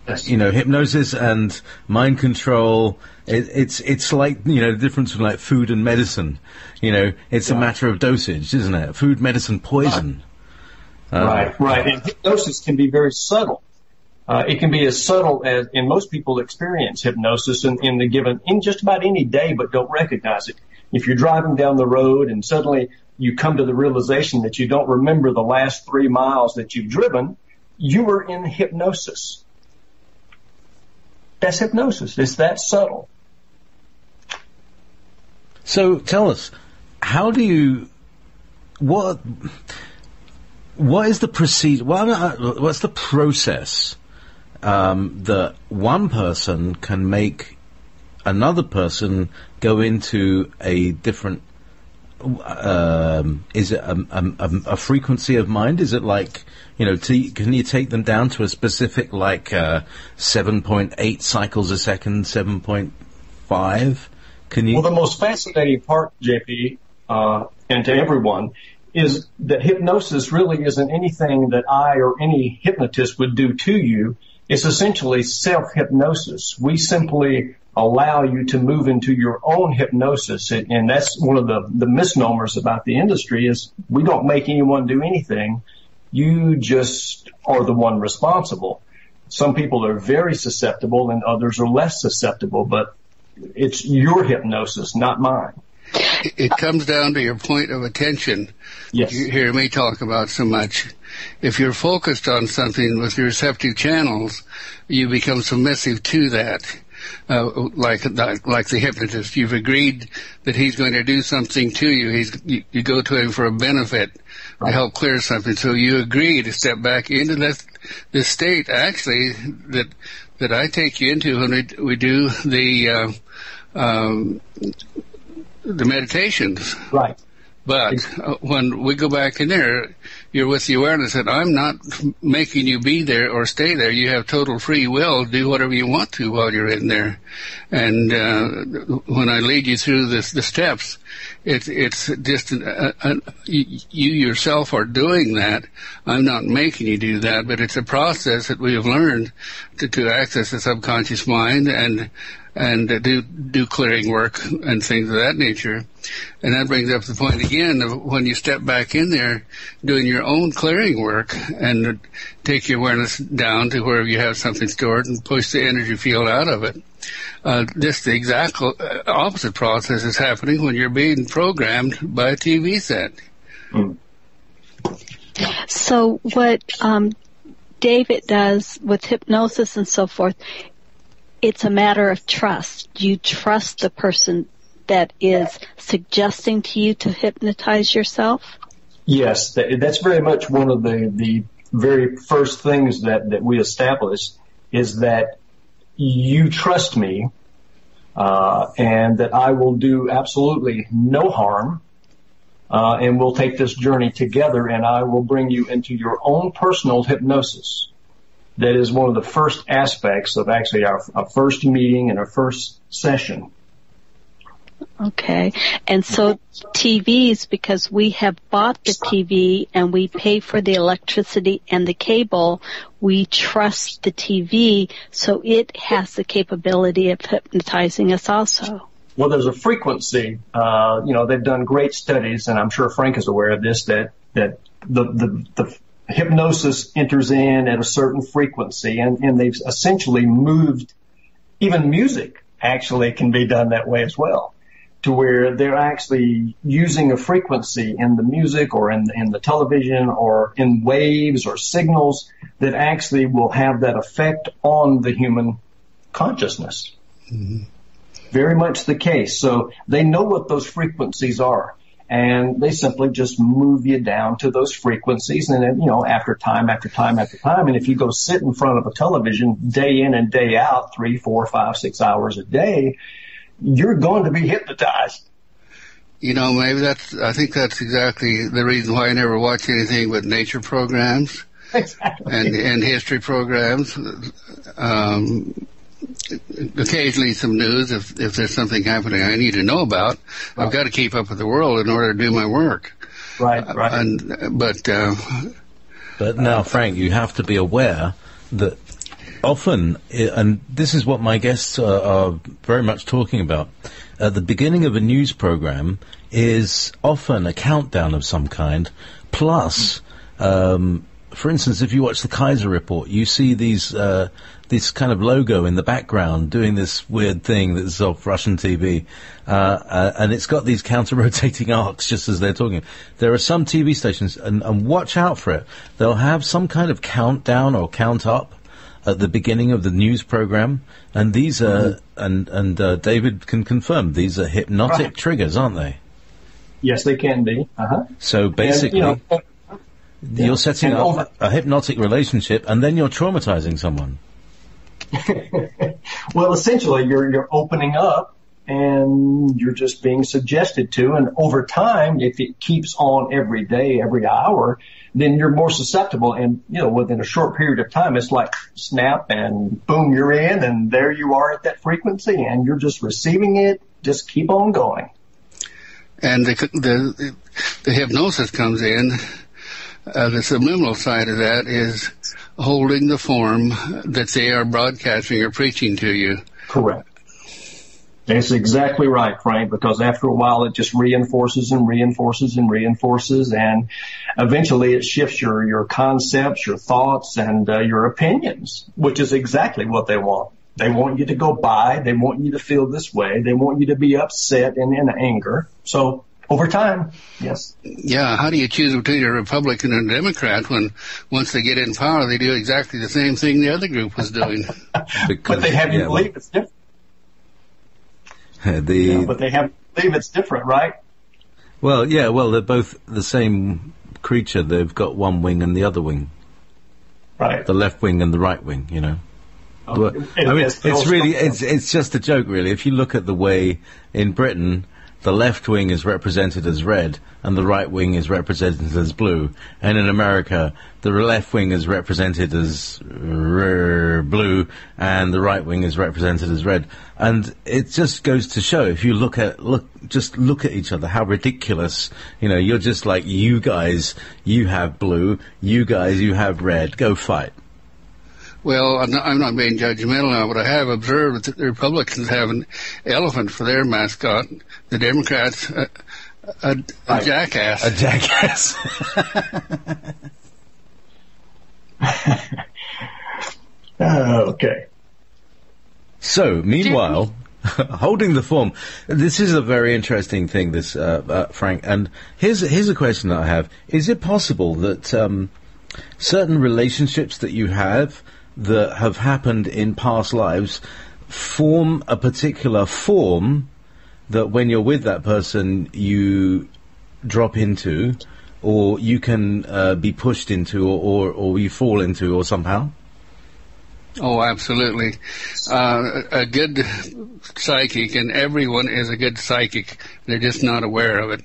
Hypnosis and mind control. It's like, the difference between like food and medicine. It's a matter of dosage, isn't it? Food, medicine, poison. Right. And hypnosis can be very subtle. It can be as subtle as, and most people experience hypnosis in just about any day, but don't recognize it. If you're driving down the road and suddenly you come to the realization that you don't remember the last 3 miles that you've driven, you were in hypnosis. That's hypnosis. It's that subtle. So tell us, what is the procedure? What's the process that one person can make another person go into a different? Is it a frequency of mind? Is it like, can you take them down to a specific 7.8 cycles a second, 7.5? Can you? Well, the most fascinating part, JP, and to everyone, is that hypnosis really isn't anything that I or any hypnotist would do to you. It's essentially self-hypnosis. We simply allow you to move into your own hypnosis. And that's one of the misnomers about the industry is we don't make anyone do anything. You just are the one responsible. Some people are very susceptible and others are less susceptible, but it's your hypnosis, not mine. It comes down to your point of attention. Yes. You hear me talk about so much. If you're focused on something with your receptive channels, you become submissive to that. Like the hypnotist, you've agreed that he's going to do something to you. You go to him for a benefit to help clear something. So you agree to step back into this state, actually, that I take you into when we do the meditations. Right. But when we go back in there, you're with the awareness that I'm not making you be there or stay there. You have total free will. Do whatever you want to while you're in there. And when I lead you through the steps, it's just you yourself are doing that. I'm not making you do that, but it's a process that we have learned to access the subconscious mind and do clearing work and things of that nature. And that brings up the point again of when you step back in there doing your own clearing work and take your awareness down to where you have something stored and push the energy field out of it. This the exact opposite process is happening when you're being programmed by a TV set. Mm. So what David does with hypnosis and so forth, it's a matter of trust. You trust the person that is suggesting to you to hypnotize yourself? Yes, that's very much one of the very first things that we establish is that you trust me and that I will do absolutely no harm and we'll take this journey together and I will bring you into your own personal hypnosis. That is one of the first aspects of actually our first meeting and our first session. Okay. And so TVs, because we have bought the TV and we pay for the electricity and the cable, we trust the TV, so it has the capability of hypnotizing us also. Well, there's a frequency. They've done great studies, and I'm sure Frank is aware of this, that the hypnosis enters in at a certain frequency, and they've essentially moved, even music actually can be done that way as well, to where they're actually using a frequency in the music or in the television or in waves or signals that actually will have that effect on the human consciousness. Mm-hmm. Very much the case. So they know what those frequencies are. And they simply just move you down to those frequencies. And then, after time, after time, after time. And if you go sit in front of a television day in and day out, 3, 4, 5, 6 hours a day, you're going to be hypnotized. Maybe I think that's exactly the reason why I never watch anything but nature programs. Exactly. And history programs. Occasionally some news if there's something happening I need to know about. Right. I've got to keep up with the world in order to do my work. Right. But now, Frank, you have to be aware that often, and this is what my guests are very much talking about, at the beginning of a news program is often a countdown of some kind, plus, for instance, if you watch the Kaiser Report, you see this kind of logo in the background doing this weird thing that's off Russian TV, and it's got these counter-rotating arcs just as they're talking. There are some TV stations, and watch out for it, they'll have some kind of countdown or count up at the beginning of the news program, and these are, and David can confirm, these are hypnotic triggers, aren't they? Yes, they can be. Uh-huh. So basically, you're setting up a hypnotic relationship, and then you're traumatizing someone. Well, essentially, you're opening up, and you're just being suggested to. And over time, if it keeps on every day, every hour, then you're more susceptible. And within a short period of time, it's like snap, and boom, you're in, and there you are at that frequency, and you're just receiving it. Just keep on going. And the hypnosis comes in. The subliminal side of that is holding the form that they are broadcasting or preaching to you. Correct. That's exactly right, Frank, because after a while it just reinforces and reinforces and reinforces, and eventually it shifts your concepts, your thoughts, and your opinions, which is exactly what they want. They want you to go by. They want you to feel this way. They want you to be upset and in anger. So over time, yes. Yeah, how do you choose between a Republican and a Democrat when once they get in power, they do exactly the same thing the other group was doing? But they have you believe it's different. But they have to believe it's different, right? Well, yeah, they're both the same creature. They've got one wing and the other wing. Right. The left wing and the right wing, you know. I mean, it's just a joke, really. If you look at the way in Britain, the left wing is represented as red and the right wing is represented as blue. And in America, the left wing is represented as blue and the right wing is represented as red. And it just goes to show, if you look at each other, how ridiculous, you know, you're just like, you guys, you have blue, you guys, you have red, go fight. Well, I'm not being judgmental now, but I have observed that the Republicans have an elephant for their mascot. The Democrats, a jackass. A jackass. Okay. So, meanwhile, holding the form, this is a very interesting thing, this, Frank, and here's a question that I have. Is it possible that certain relationships that you have that have happened in past lives form a particular form that when you're with that person you drop into, or you can be pushed into, or you fall into, or somehow? Oh, absolutely. A good psychic, and everyone is a good psychic. They're just not aware of it.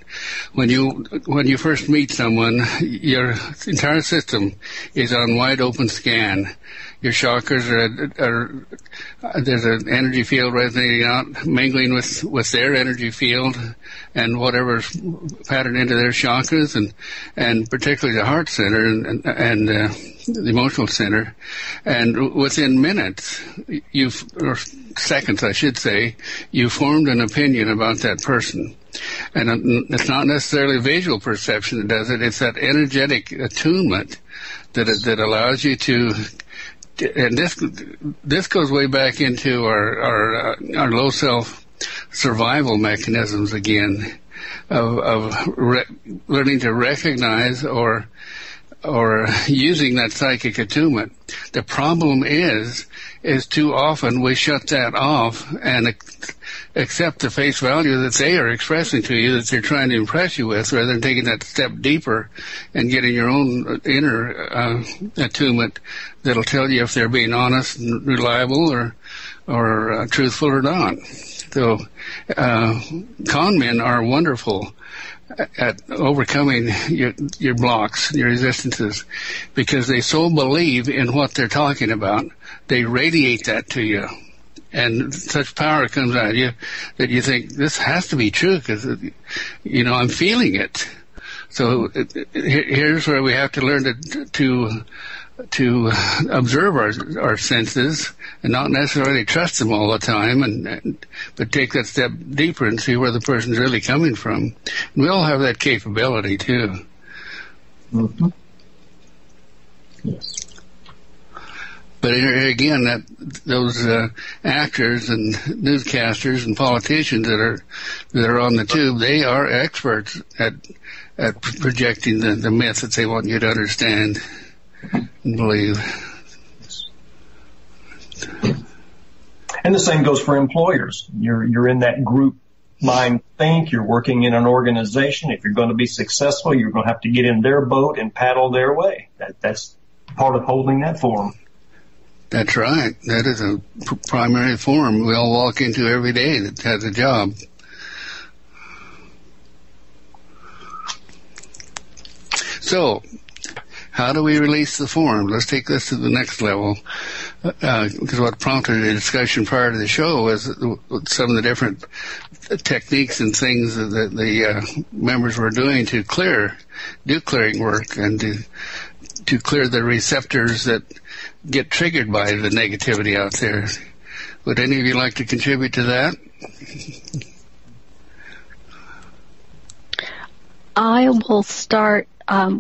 When you first meet someone, your entire system is on wide open scan. Your chakras are there's an energy field resonating out, mingling with their energy field and whatever's patterned into their chakras, and particularly the heart center and the emotional center. And within minutes, or seconds, I should say, you formed an opinion about that person. And it's not necessarily visual perception that does it. It's that energetic attunement that allows you to. And this goes way back into our low self survival mechanisms again, of learning to recognize or using that psychic attunement. The problem is too often we shut that off and accept the face value that they are expressing to you, that they're trying to impress you with, rather than taking that step deeper and getting your own inner attunement that'll tell you if they're being honest and reliable or truthful or not. So con men are wonderful at overcoming your blocks, your resistances, because they so believe in what they're talking about. They radiate that to you, and such power comes out of you that you think, this has to be true, because, you know, I'm feeling it. So here's where we have to learn to observe our senses and not necessarily trust them all the time, but take that step deeper and see where the person's really coming from. And we all have that capability too. Mm-hmm. Yes. But again, those actors and newscasters and politicians that are on the tube, they are experts at projecting the myth that they want you to understand and believe. And the same goes for employers. You're in that group mind think. You're working in an organization. If you're going to be successful, you're going to have to get in their boat and paddle their way. That's part of holding that form. That's right. That is a primary form we all walk into every day that has a job. So, how do we release the form? Let's take this to the next level. because what prompted the discussion prior to the show was some of the different techniques and things that the members were doing to do clearing work and to clear the receptors that get triggered by the negativity out there. Would any of you like to contribute to that? I will start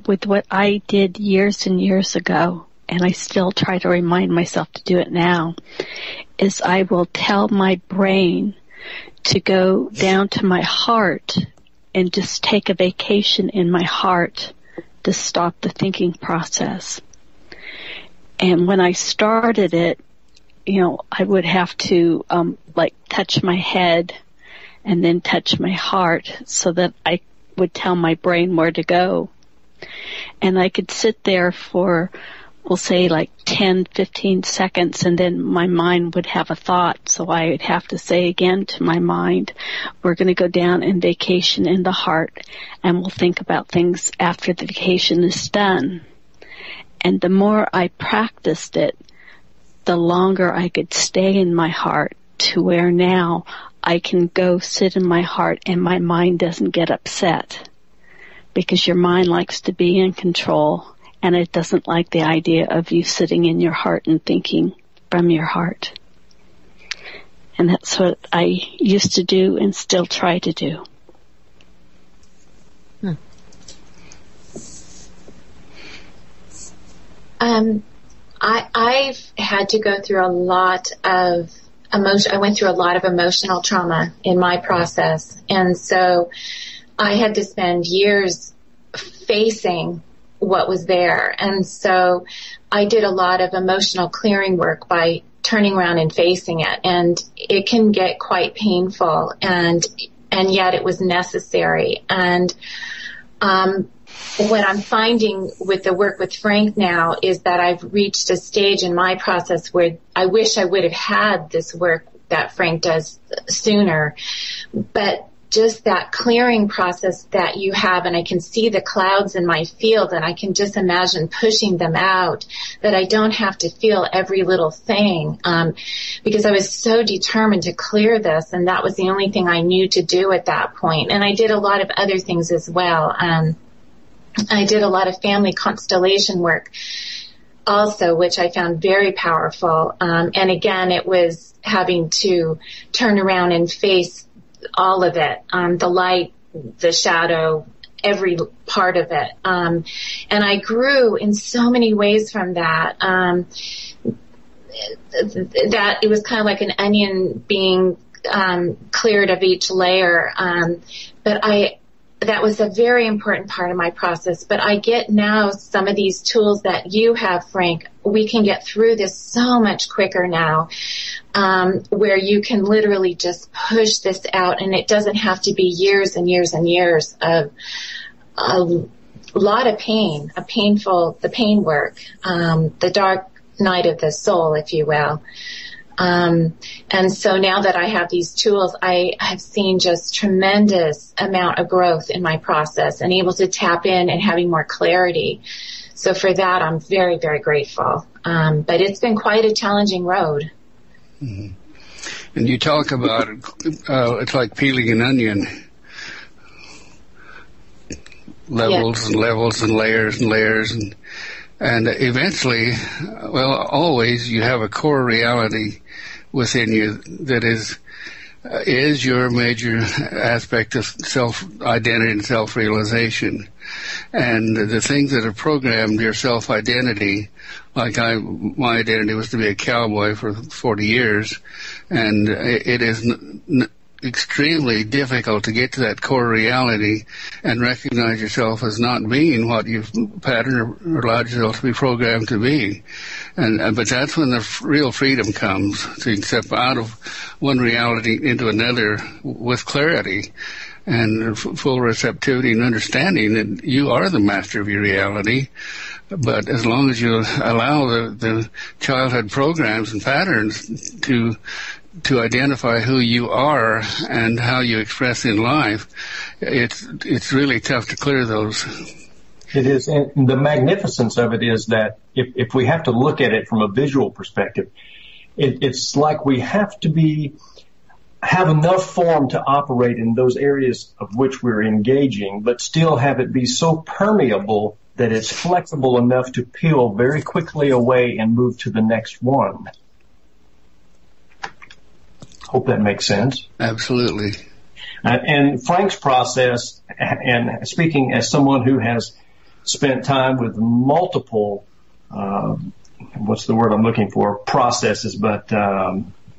with what I did years and years ago, and I still try to remind myself to do it now, is I will tell my brain to go down to my heart and just take a vacation in my heart to stop the thinking process. And when I started it, I would have to touch my head and then touch my heart so that I would tell my brain where to go. And I could sit there for, we'll say 10, 15 seconds, and then my mind would have a thought. So I would have to say again to my mind, we're going to go down and vacation in the heart, and we'll think about things after the vacation is done. And the more I practiced it, the longer I could stay in my heart, to where now I can go sit in my heart and my mind doesn't get upset, because your mind likes to be in control and it doesn't like the idea of you sitting in your heart and thinking from your heart. And that's what I used to do and still try to do. I've had to go through a lot of emotion. I went through a lot of emotional trauma in my process. And so I had to spend years facing what was there. And so I did a lot of emotional clearing work by turning around and facing it. And it can get quite painful, and yet it was necessary. And what I'm finding with the work with Frank now is that I've reached a stage in my process where I wish I would have had this work that Frank does sooner. But just that clearing process that you have, and I can see the clouds in my field, and I can just imagine pushing them out, that I don't have to feel every little thing, because I was so determined to clear this, and that was the only thing I knew to do at that point. And I did a lot of other things as well. I did a lot of family constellation work also, which I found very powerful. And again, it was having to turn around and face all of it, the light, the shadow, every part of it. And I grew in so many ways from that, that it was kind of like an onion being cleared of each layer. But that was a very important part of my process. But I get now some of these tools that you have, Frank. We can get through this so much quicker now, where you can literally just push this out, and it doesn't have to be years and years and years of a lot of pain, the pain work, the dark night of the soul, if you will. And so now that I have these tools, I have seen just tremendous amount of growth in my process and able to tap in and having more clarity. So for that, I'm very, very grateful. But it's been quite a challenging road. Mm-hmm. And you talk about it's like peeling an onion. Levels and levels and layers and layers. And eventually, well, always you have a core reality within you that is your major aspect of self-identity and self-realization. And the things that have programmed your self-identity, like my identity was to be a cowboy for 40 years, and it is extremely difficult to get to that core reality and recognize yourself as not being what you've patterned or allowed yourself to be programmed to be. But that's when the real freedom comes, to step out of one reality into another with clarity and full receptivity and understanding that you are the master of your reality. But as long as you allow the childhood programs and patterns to identify who you are and how you express in life, it's really tough to clear those. It is. And the magnificence of it is that if we have to look at it from a visual perspective, it's like we have to have enough form to operate in those areas of which we're engaging, but still have it be so permeable that it's flexible enough to peel very quickly away and move to the next one. Hope that makes sense. Absolutely. And Frank's process, and speaking as someone who has spent time with multiple, what's the word I'm looking for? Processes, but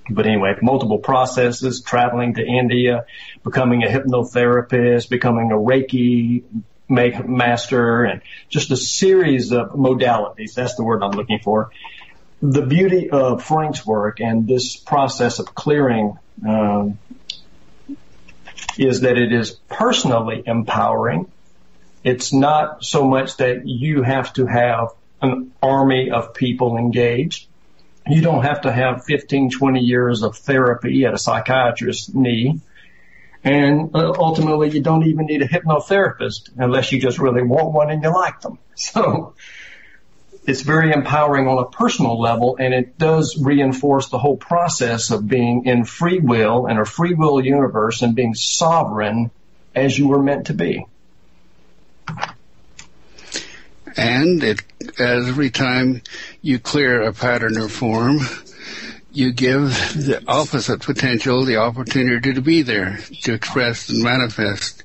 anyway, multiple processes, traveling to India, becoming a hypnotherapist, becoming a Reiki master, and just a series of modalities. That's the word I'm looking for. The beauty of Frank's work and this process of clearing is that it is personally empowering. It's not so much that you have to have an army of people engaged. You don't have to have 15, 20 years of therapy at a psychiatrist's knee. And ultimately, you don't even need a hypnotherapist unless you just really want one and you like them. So it's very empowering on a personal level, and it does reinforce the whole process of being in free will and a free will universe and being sovereign as you were meant to be. And every time you clear a pattern or form, you give the opposite potential the opportunity to be there, to express and manifest.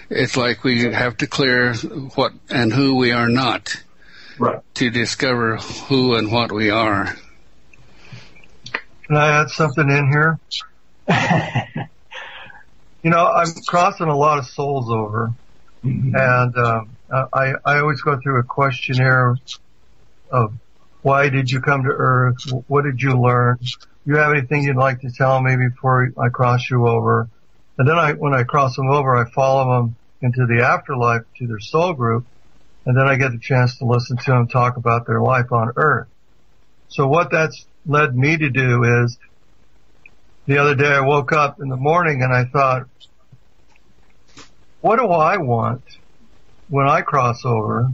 It's like we have to clear what and who we are not, right, to discover who and what we are. Can I add something in here? I'm crossing a lot of souls over, and I always go through a questionnaire of why did you come to Earth? What did you learn? You have anything you'd like to tell me before I cross you over? And then when I cross them over, I follow them into the afterlife to their soul group, and then I get the chance to listen to them talk about their life on Earth. So what that's led me to do is, the other day I woke up in the morning and I thought, what do I want when I cross over?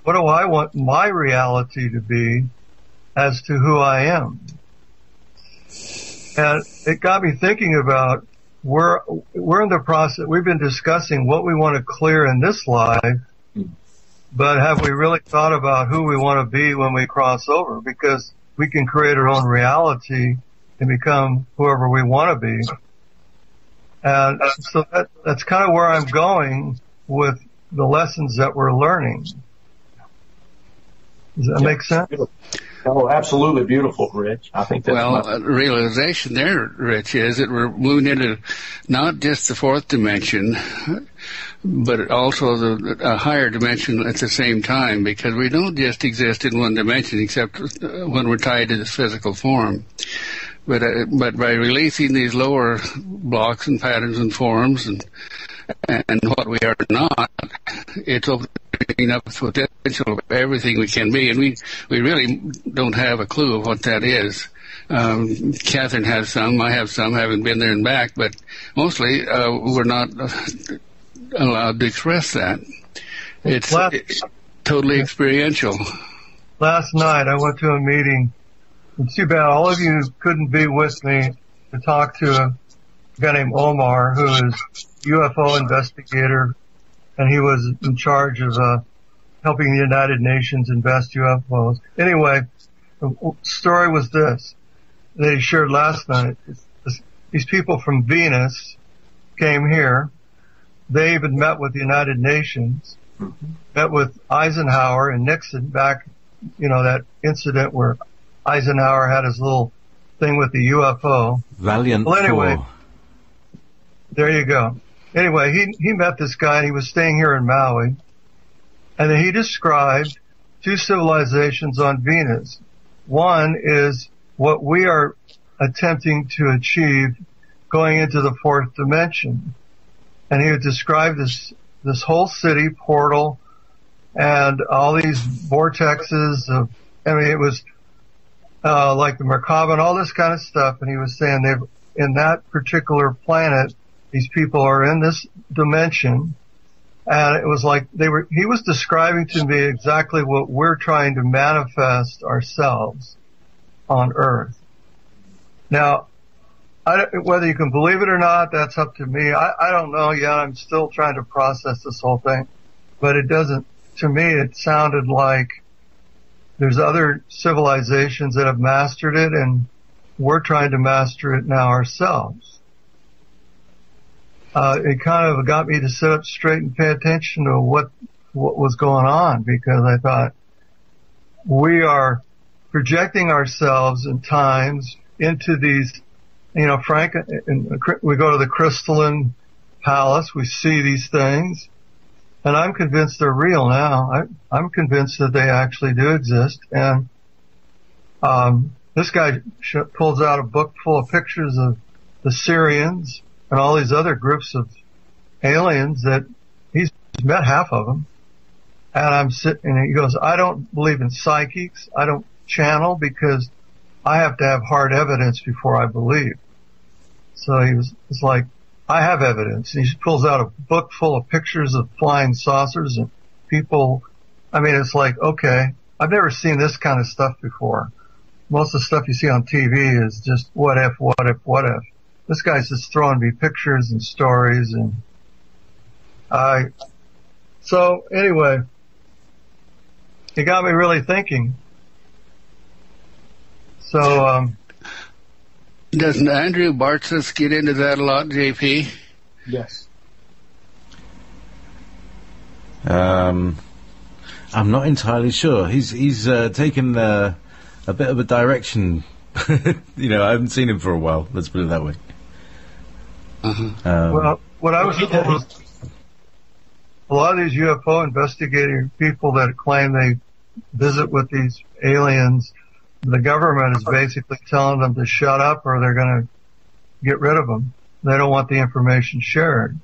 What do I want my reality to be as to who I am? And it got me thinking about we're in the process. We've been discussing what we want to clear in this life, but have we really thought about who we want to be when we cross over? Because we can create our own reality and become whoever we want to be. And so that's kind of where I'm going with the lessons that we're learning. Does that make sense? Oh, absolutely beautiful, Rich. I think that's realization there, Rich, is that we're moving into not just the fourth dimension, but also a higher dimension at the same time, because we don't just exist in one dimension except when we're tied to this physical form. But by releasing these lower blocks and patterns and forms and what we are not, it's opening up the potential of everything we can be, and we really don't have a clue of what that is. Catherine has some, I have some, haven't been there and back, but mostly we're not allowed to express that. It's totally experiential. Last night I went to a meeting. It's too bad all of you couldn't be with me to talk to a guy named Omar, who is UFO investigator, and he was in charge of helping the United Nations invest UFOs. Anyway, the story was this that he shared last night. These people from Venus came here. They even met with the United Nations, met with Eisenhower and Nixon back, that incident where Eisenhower had his little thing with the UFO. Valiant. Well, anyway, there you go. Anyway, he met this guy, and he was staying here in Maui, and then he described two civilizations on Venus. One is what we are attempting to achieve going into the fourth dimension. And he would describe this whole city portal and all these vortexes it was like the Merkaba and all this kind of stuff. And he was saying in that particular planet, these people are in this dimension, And it was like he was describing to me exactly what we're trying to manifest ourselves on Earth. Now, whether you can believe it or not, that's up to me. I don't know yet. I'm still trying to process this whole thing. But to me, it sounded like there's other civilizations that have mastered it, and we're trying to master it now ourselves. It kind of got me to sit up straight and pay attention to what was going on, because I thought we are projecting ourselves in times into these, Frank, we go to the crystalline palace, we see these things, and I'm convinced they're real now. I'm convinced that they actually do exist. And this guy pulls out a book full of pictures of the Syrians and all these other groups of aliens that he's met half of them. And I'm sitting, and he goes, I don't believe in psychics. I don't channel because I have to have hard evidence before I believe. So it's like, I have evidence. And he pulls out a book full of pictures of flying saucers and people. I mean, it's like, okay, I've never seen this kind of stuff before. Most of the stuff you see on TV is just what if. This guy's just throwing me pictures and stories, and so anyway, it got me really thinking. So, doesn't Andrew Bartzis get into that a lot, JP? Yes. I'm not entirely sure. He's taken a bit of a direction. I haven't seen him for a while. Let's put it that way. Well, what I was told was a lot of these UFO investigating people that claim they visit with these aliens, the government is basically telling them to shut up or they're going to get rid of them. They don't want the information shared.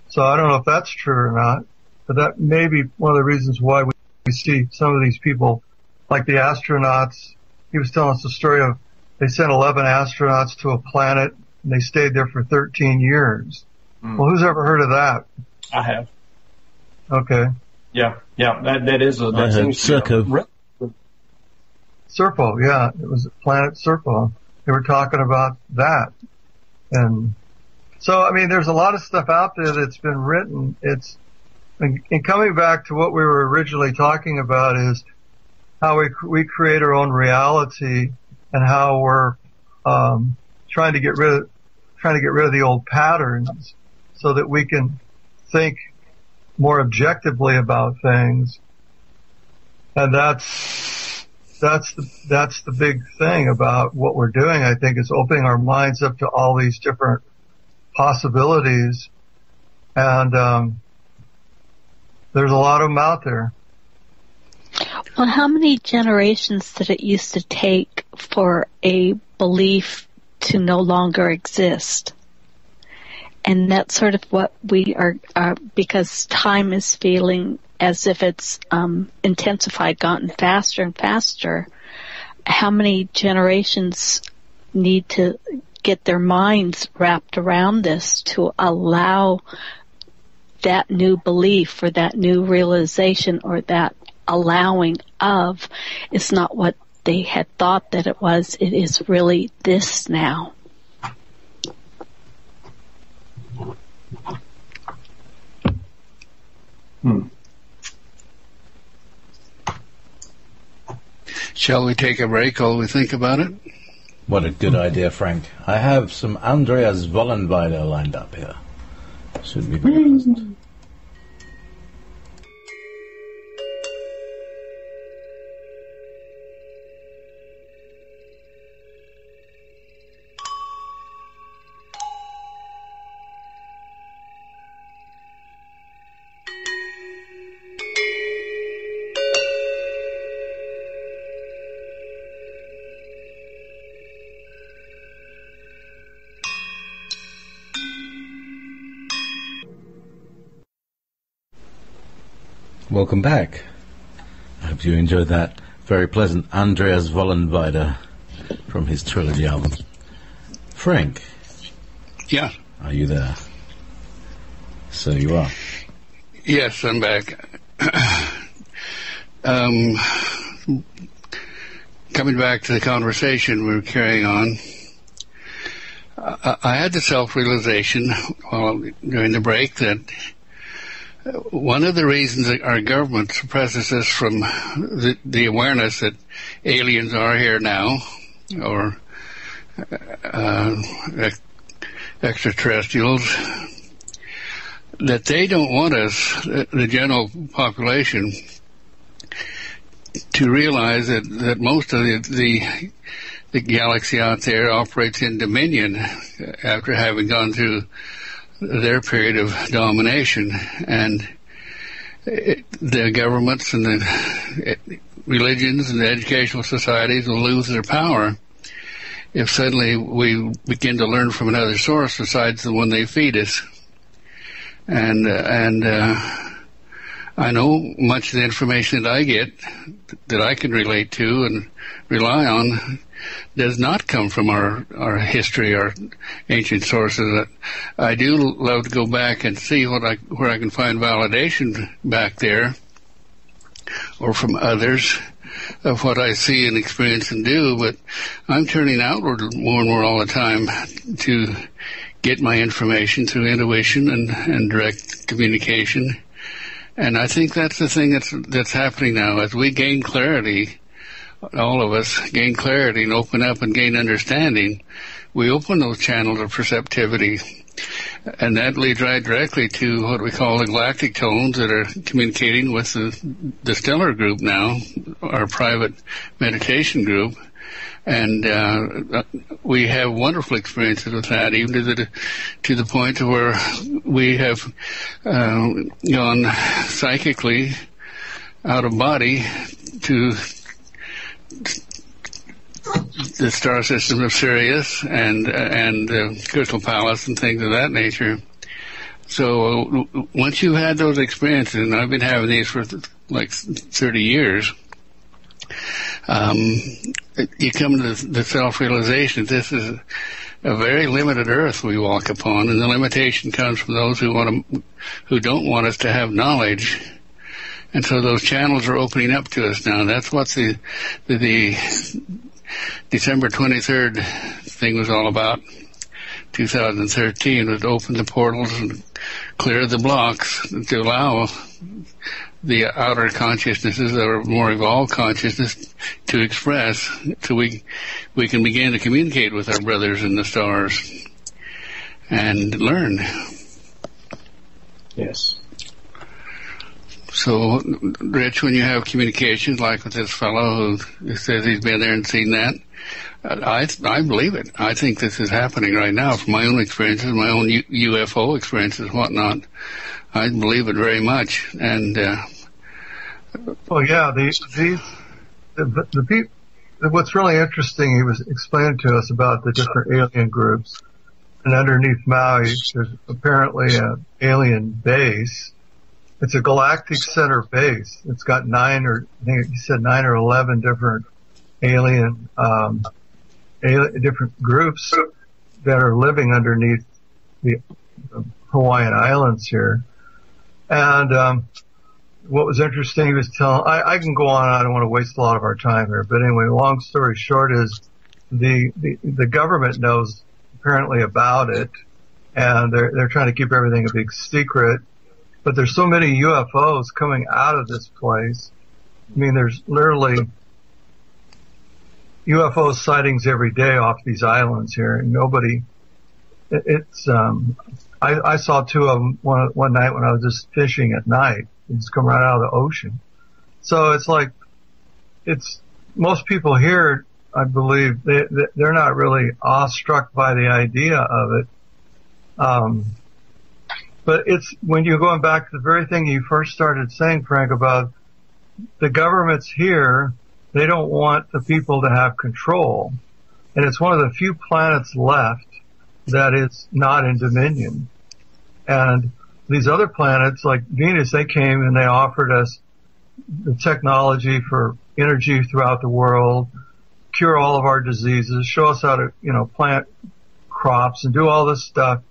So I don't know if that's true or not, but that may be one of the reasons why we see some of these people, like the astronauts. He was telling us the story of they sent 11 astronauts to a planet and they stayed there for 13 years. Well, who's ever heard of that? I have. Okay. Yeah. That is that seems Serco. Serpo, yeah. It was Planet Serpo. They were talking about that. And so, I mean, there's a lot of stuff out there that's been written. And coming back to what we were originally talking about is how we create our own reality and how we're, trying to get rid of the old patterns so that we can think more objectively about things. And that's the big thing about what we're doing, I think, is opening our minds up to all these different possibilities. And there's a lot of them out there. Well, how many generations did it used to take for a belief to no longer exist? And that's sort of what we are because time is feeling as if it's intensified, gotten faster and faster. How many generations need to get their minds wrapped around this to allow that new belief or that new realization or that allowing of is not what they had thought that it was. It is really this now. Shall we take a break while we think about it? What a good idea, Frank. I have some Andreas Vollenweider lined up here. Should be very pleasant. Welcome back. I hope you enjoyed that very pleasant Andreas Vollenweider from his trilogy album. Frank. Yeah. Are you there? So you are. Yes, I'm back. Coming back to the conversation we were carrying on, I had the self-realization during the break that one of the reasons that our government suppresses us from the awareness that aliens are here now, or extraterrestrials, that they don't want us, the general population, to realize that most of the galaxy out there operates in dominion after having gone through their period of domination, and the governments and the religions and the educational societies will lose their power if suddenly we begin to learn from another source besides the one they feed us. And I know much of the information that I get, that I can relate to and rely on, does not come from our history, our ancient sources. I do love to go back and see where I can find validation back there, or from others, of what I see and experience and do. But I'm turning outward more and more all the time to get my information through intuition and direct communication. And I think that's the thing that's happening now. As we gain clarity, all of us gain clarity and open up and gain understanding, we open those channels of perceptivity. And that leads right directly to what we call the galactic tones that are communicating with the stellar group now, our private meditation group. And we have wonderful experiences with that, even to the point where we have gone psychically out of body to the star system of Sirius and Crystal Palace and things of that nature. So once you've had those experiences, and I've been having these for like 30 years, you come to the self-realization that this is a very limited earth we walk upon, and the limitation comes from those who don't want us to have knowledge. And so those channels are opening up to us now. That's what the December 23rd thing was all about. 2013 was to open the portals and clear the blocks to allow the outer consciousnesses, or more evolved consciousness, to express, so we can begin to communicate with our brothers in the stars and learn. Yes. So, Rich, when you have communications like with this fellow who says he's been there and seen that, I believe it. I think this is happening right now from my own experiences, my own UFO experiences, whatnot. I believe it very much. And well, yeah, the people. What's really interesting, he was explaining to us about the different alien groups, and underneath Maui, there's apparently an alien base. It's a galactic center base. It's got 9 or 11 different alien different groups that are living underneath the Hawaiian Islands here. And what was interesting, he was telling, I can go on, I don't want to waste a lot of our time here, but anyway, long story short is the government knows apparently about it, and they're trying to keep everything a big secret. But there's so many UFOs coming out of this place. I mean, there's literally UFO sightings every day off these islands here, and nobody. I saw 2 of them one night when I was just fishing at night. They just come right out of the ocean. So it's like, most people here, I believe, they're not really awestruck by the idea of it. But it's when you're going back to the very thing you first started saying, Frank, about the governments here, they don't want the people to have control. And it's one of the few planets left that is not in dominion. And these other planets, like Venus, they came and they offered us the technology for energy throughout the world, cure all of our diseases, show us how to, plant crops and do all this stuff.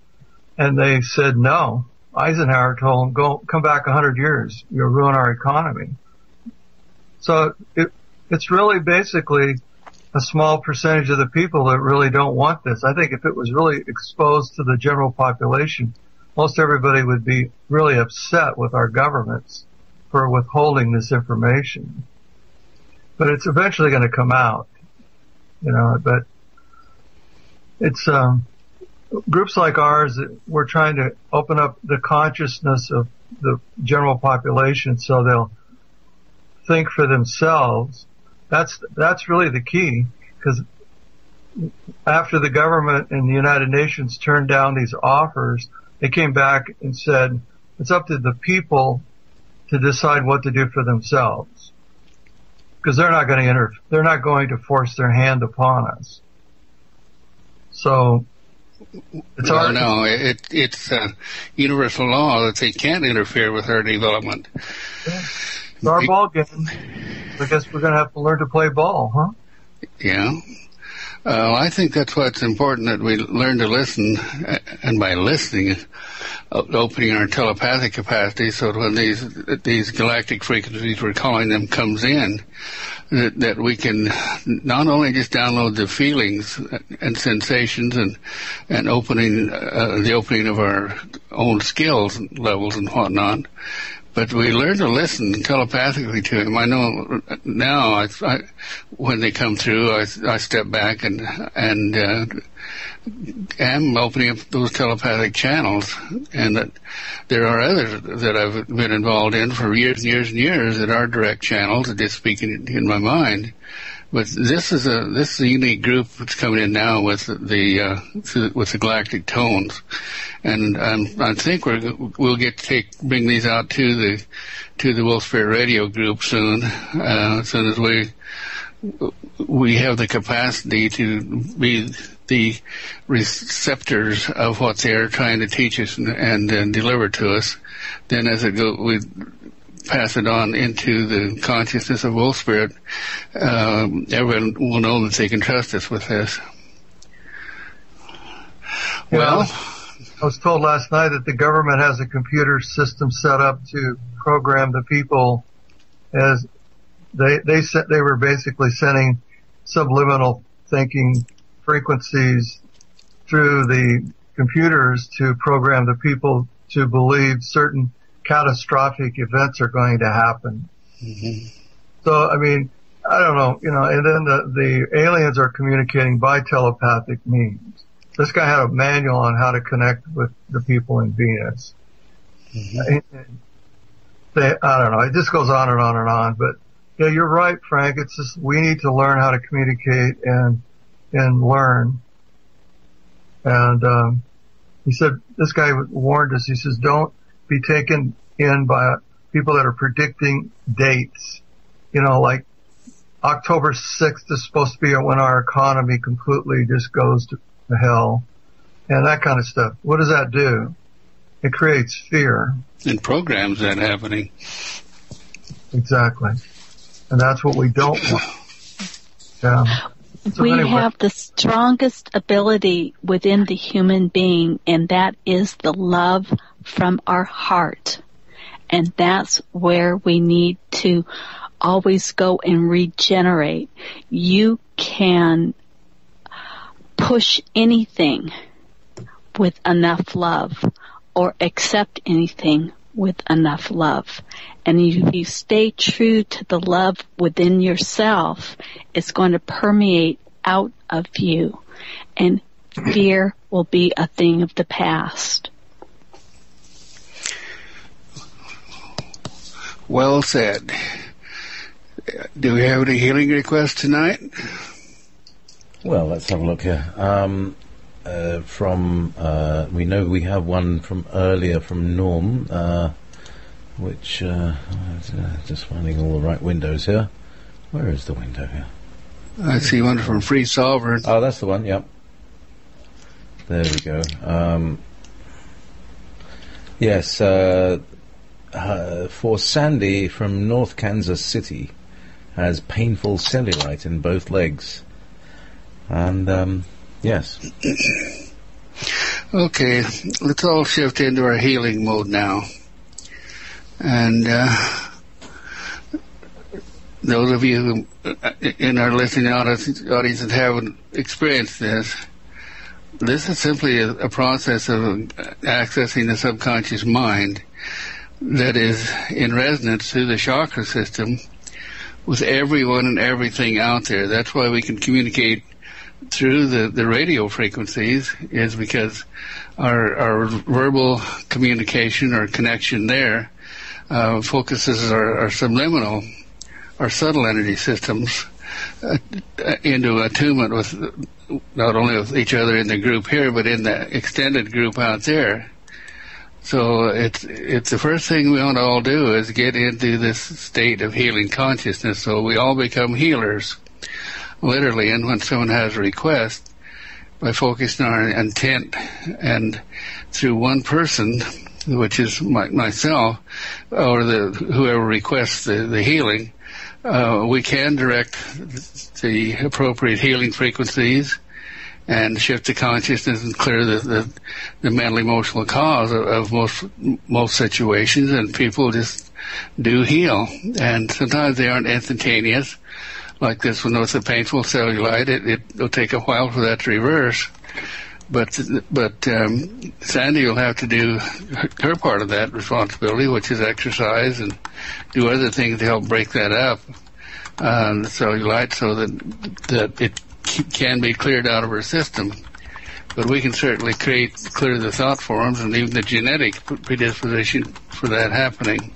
And they said no. Eisenhower told him, come back 100 years, you'll ruin our economy. So it's really basically a small percentage of the people that really don't want this. I think if it was really exposed to the general population, most everybody would be really upset with our governments for withholding this information. But it's eventually going to come out, but it's, groups like ours, we're trying to open up the consciousness of the general population so they'll think for themselves. That's really the key, because after the government and the United Nations turned down these offers, they came back and said it's up to the people to decide what to do for themselves, because they're not going to force their hand upon us. So it's it's universal law that they can't interfere with our development. Yeah. It's our ball game. I guess we're going to have to learn to play ball, huh? Yeah. I think that's why it's important that we learn to listen, and by listening, opening our telepathic capacity, so when these galactic frequencies, we're calling them, comes in, that we can not only just download the feelings and sensations and opening the opening of our own skills levels and whatnot, but we learn to listen telepathically to him. I know now, when they come through, I step back and am opening up those telepathic channels, and that there are others that I've been involved in for years and years and years that are direct channels that just speaking in my mind. But this is a unique group that's coming in now with the galactic tones, and I think we'll get to bring these out to the Wolf Spirit Radio group soon, as soon as we have the capacity to be the receptors of what they're trying to teach us and deliver to us. Then as it goes, we pass it on into the consciousness of Wolf Spirit. Everyone will know that they can trust us with this. Well, I was told last night that the government has a computer system set up to program the people as they were basically sending subliminal thinking frequencies through the computers to program the people to believe certain catastrophic events are going to happen. Mm-hmm. So, I mean, I don't know, and then the aliens are communicating by telepathic means. This guy had a manual on how to connect with the people in Venus. Mm-hmm. I don't know, it just goes on and on and on, but yeah, you're right, Frank. It's just, we need to learn how to communicate and learn. And, he said, this guy warned us, he says, don't be taken in by people that are predicting dates. Like October 6th is supposed to be when our economy completely just goes to hell and that kind of stuff. What does that do? It creates fear. And programs that happening. Exactly. And that's what we don't want. Yeah. So we have the strongest ability within the human being, and that is the love from our heart. And that's where we need to always go and regenerate. You can push anything with enough love, or accept anything with enough love. And if you stay true to the love within yourself, it's going to permeate out of you, and fear will be a thing of the past. Well said. Do we have any healing requests tonight? Well, let's have a look here. We know we have one from earlier from Norm, which, just finding all the right windows here. Where is the window here? I see one from Free Sovereign. Oh, that's the one, yep. There we go. Yes, for Sandy from North Kansas City, has painful cellulite in both legs. And, yes. Okay, let's all shift into our healing mode now. And those of you who, in our listening audience that haven't experienced this is simply a process of accessing the subconscious mind that is in resonance through the chakra system with everyone and everything out there. That's why we can communicate through the radio frequencies, is because our verbal communication or connection there focuses our subliminal, our subtle energy systems into attunement with not only with each other in the group here, but in the extended group out there. So it's the first thing we want to all do is get into this state of healing consciousness, so we all become healers, literally. And when someone has a request, by focusing our intent and through one person, which is myself, or whoever requests the healing, we can direct the appropriate healing frequencies and shift the consciousness and clear the mental emotional cause of most situations, and people just do heal. And sometimes they aren't instantaneous, like this one with the painful cellulite. It'll take a while for that to reverse. But Sandy will have to do her part of that responsibility, which is exercise and do other things to help break that up, the cellulite, so that it can be cleared out of her system. But we can certainly clear the thought forms and even the genetic predisposition for that happening.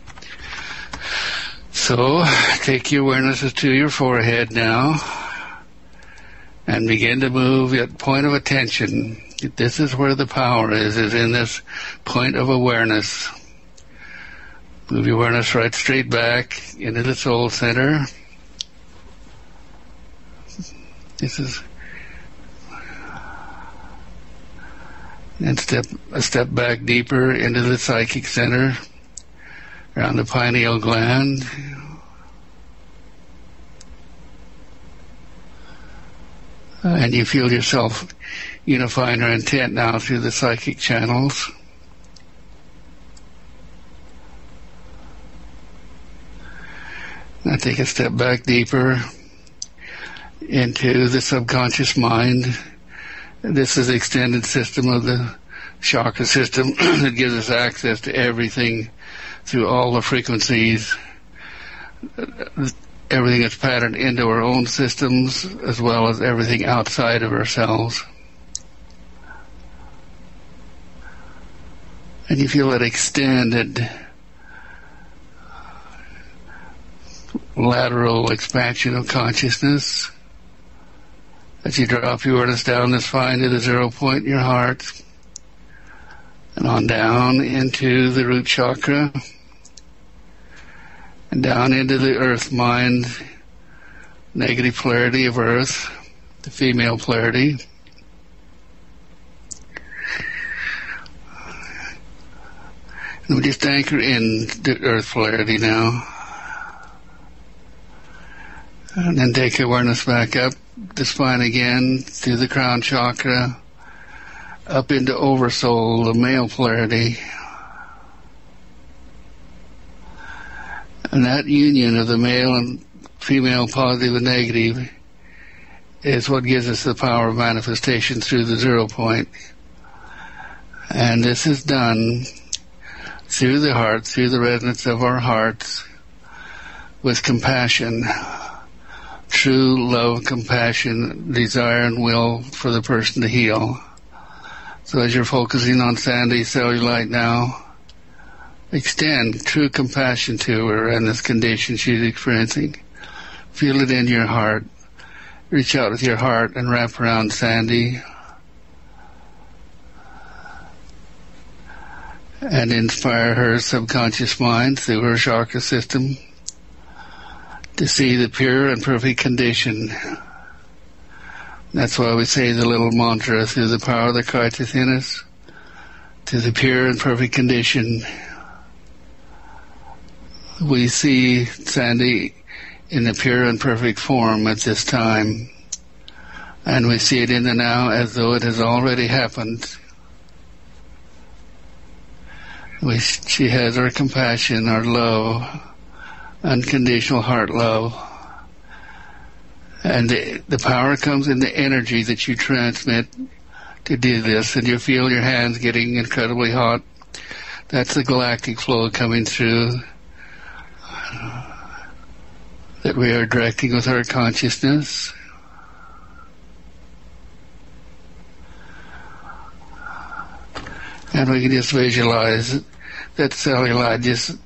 So take your awarenesses to your forehead now and begin to move at point of attention. This is where the power is in this point of awareness. Move your awareness right straight back into the soul center. And a step back deeper into the psychic center, around the pineal gland. And you feel yourself unifying our intent now through the psychic channels. Now take a step back deeper into the subconscious mind. This is the extended system of the chakra system that gives us access to everything through all the frequencies, everything that's patterned into our own systems as well as everything outside of ourselves. And you feel that extended lateral expansion of consciousness as you drop your awareness down the spine to the 0 point in your heart and on down into the root chakra and down into the earth mind, negative polarity of earth, the female polarity. And we just anchor in the earth polarity now. And then take awareness back up the spine again, through the crown chakra, up into oversoul, the male polarity. And that union of the male and female, positive and negative, is what gives us the power of manifestation through the 0 point. And this is done through the heart, through the resonance of our hearts, with compassion, true love, compassion, desire, and will for the person to heal. So as you're focusing on Sandy's cellulite now, extend true compassion to her and this condition she's experiencing. Feel it in your heart. Reach out with your heart and wrap around Sandy and inspire her subconscious mind through her chakra system to see the pure and perfect condition. That's why we say the little mantra, through the power that crieth in us, to the pure and perfect condition. We see Sandy in the pure and perfect form at this time, and we see it in the now as though it has already happened. She has our compassion, our love, unconditional heart love. And the power comes in the energy that you transmit to do this, and you feel your hands getting incredibly hot. That's the galactic flow coming through that we are directing with our consciousness. And we can just visualize that cellulite just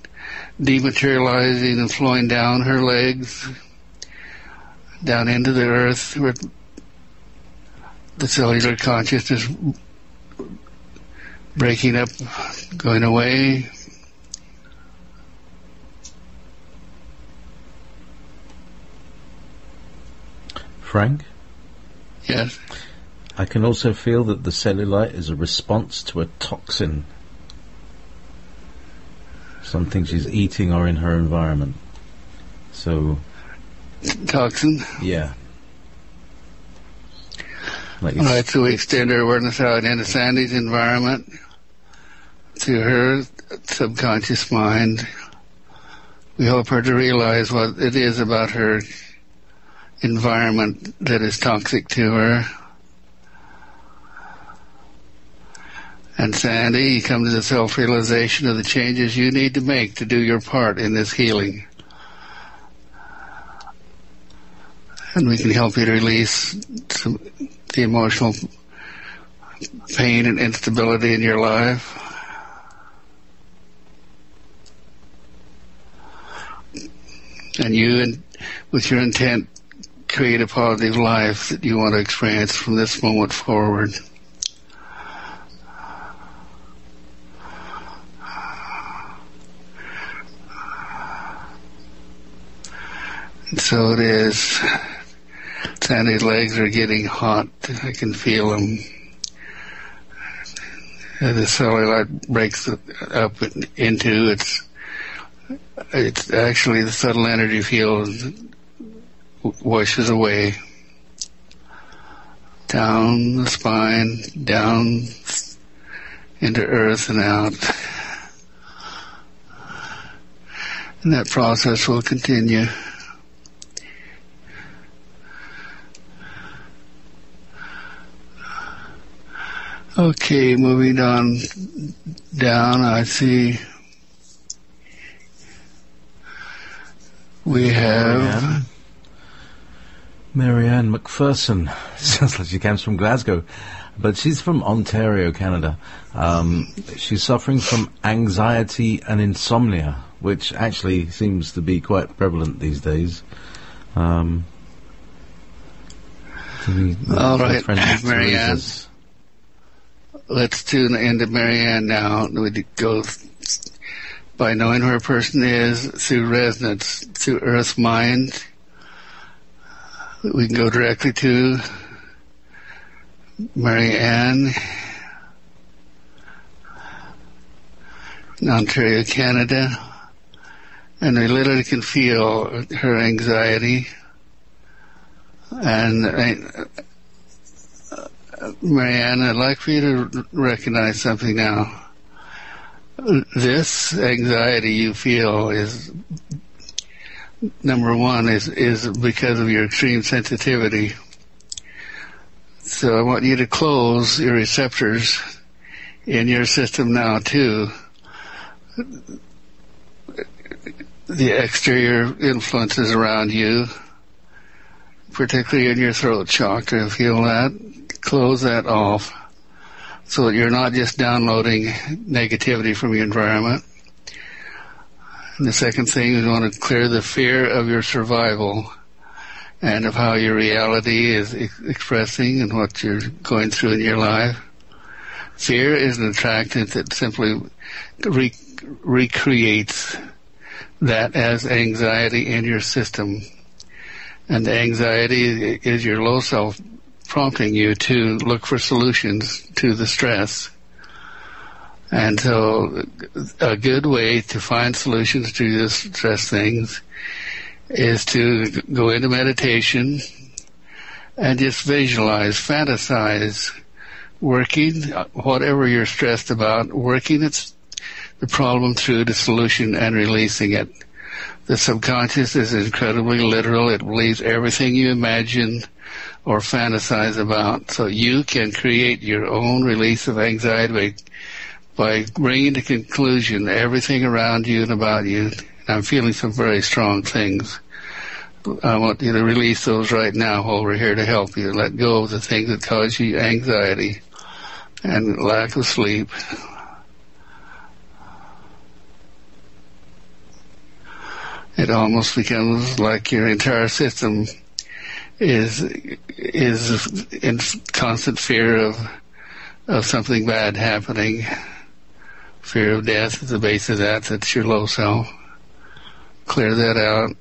dematerializing and flowing down her legs, down into the earth, where the cellular consciousness breaking up, going away. Frank? Yes? I can also feel that the cellulite is a response to a toxin. Something she's eating or in her environment. So... Toxin? Yeah. All right, so we extend our awareness out into Sandy's environment, to her subconscious mind. We help her to realize what it is about her environment that is toxic to her. And Sandy, you come to the self-realization of the changes you need to make to do your part in this healing. And we can help you to release the emotional pain and instability in your life. And you, with your intent, create a positive life that you want to experience from this moment forward. And so it is. Sandy's legs are getting hot. I can feel them. And the cellulite breaks up into it's actually the subtle energy field washes away down the spine, down into earth and out. And that process will continue. Okay, moving on down, I see we have Marianne McPherson. Sounds like she comes from Glasgow, but she's from Ontario, Canada. She's suffering from anxiety and insomnia, which actually seems to be quite prevalent these days. All right, Marianne. Let's tune into Marianne now. We go by knowing who a person is through resonance, through Earth mind. We can go directly to Marianne in Ontario, Canada, and we literally can feel her anxiety. And Marianne, I'd like for you to recognize something now. This anxiety you feel is, number one, is because of your extreme sensitivity. So I want you to close your receptors in your system now too. The exterior influences around you, particularly in your throat chakra, feel that. Close that off so that you're not just downloading negativity from your environment. And the second thing is you want to clear the fear of your survival and of how your reality is expressing and what you're going through in your life. Fear is an attractant that simply recreates that as anxiety in your system. And the anxiety is your low self prompting you to look for solutions to the stress. And so a good way to find solutions to the stress things is to go into meditation and just visualize, fantasize, working whatever you're stressed about, working the problem through the solution and releasing it. The subconscious is incredibly literal. It believes everything you imagine or fantasize about. So you can create your own release of anxiety by bringing to conclusion everything around you and about you. I'm feeling some very strong things. I want you to release those right now while we're here to help you. Let go of the things that cause you anxiety and lack of sleep. It almost becomes like your entire system is in constant fear of something bad happening. Fear of death is the base of that. That's your low self. Clear that out.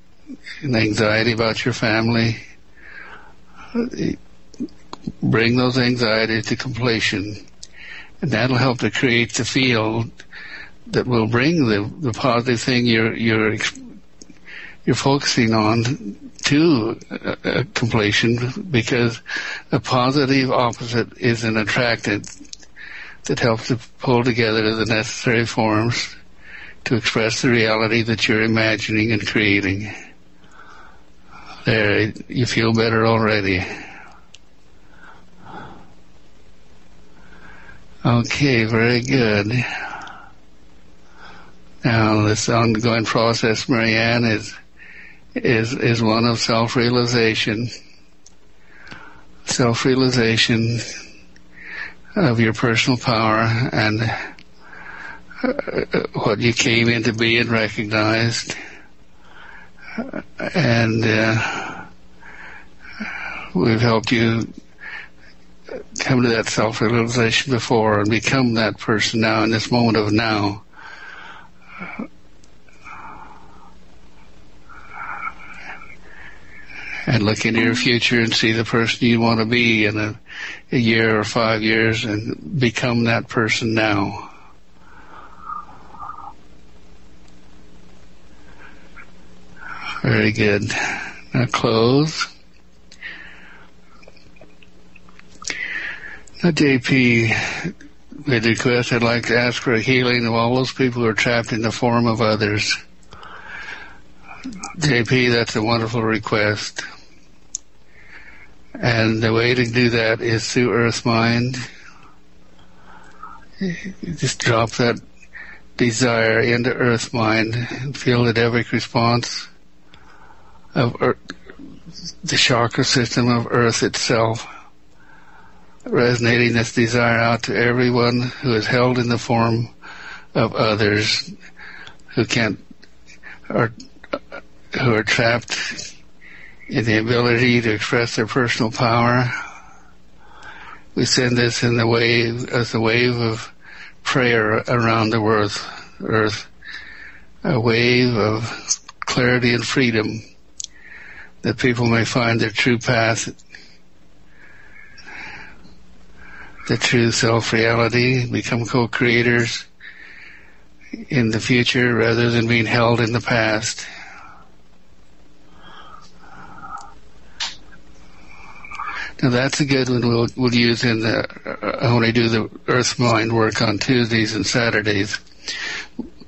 And anxiety about your family. Bring those anxieties to completion. And that'll help to create the field that will bring the positive thing you're focusing on to completion, because a positive opposite is an attractant that helps to pull together the necessary forms to express the reality that you're imagining and creating. There, you feel better already. Okay, very good. Now, this ongoing process, Marianne, is one of self-realization. Self-realization of your personal power and what you came in to be and recognized. And we've helped you come to that self-realization before and become that person now in this moment of now. And look into your future and see the person you want to be in a year or 5 years and become that person now. Very good. Now close. Now, JP, with request, I'd like to ask for a healing of all those people who are trapped in the form of others. JP, that's a wonderful request. And the way to do that is through Earth Mind. You just drop that desire into Earth Mind and feel that every response of Earth, the chakra system of Earth itself, resonating this desire out to everyone who is held in the form of others who are trapped in the ability to express their personal power. We send this in the wave as a wave of prayer around the earth, a wave of clarity and freedom, that people may find their true path, the true self-reality, become co-creators in the future rather than being held in the past. Now that's a good one we'll use in when I do the Earth Mind work on Tuesdays and Saturdays.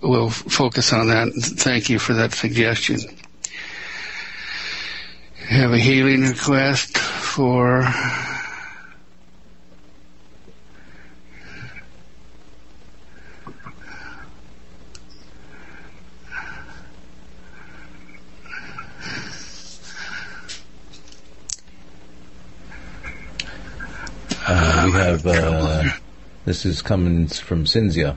We'll focus on that. Thank you for that suggestion. I have a healing request for you have this is coming from Cynthia.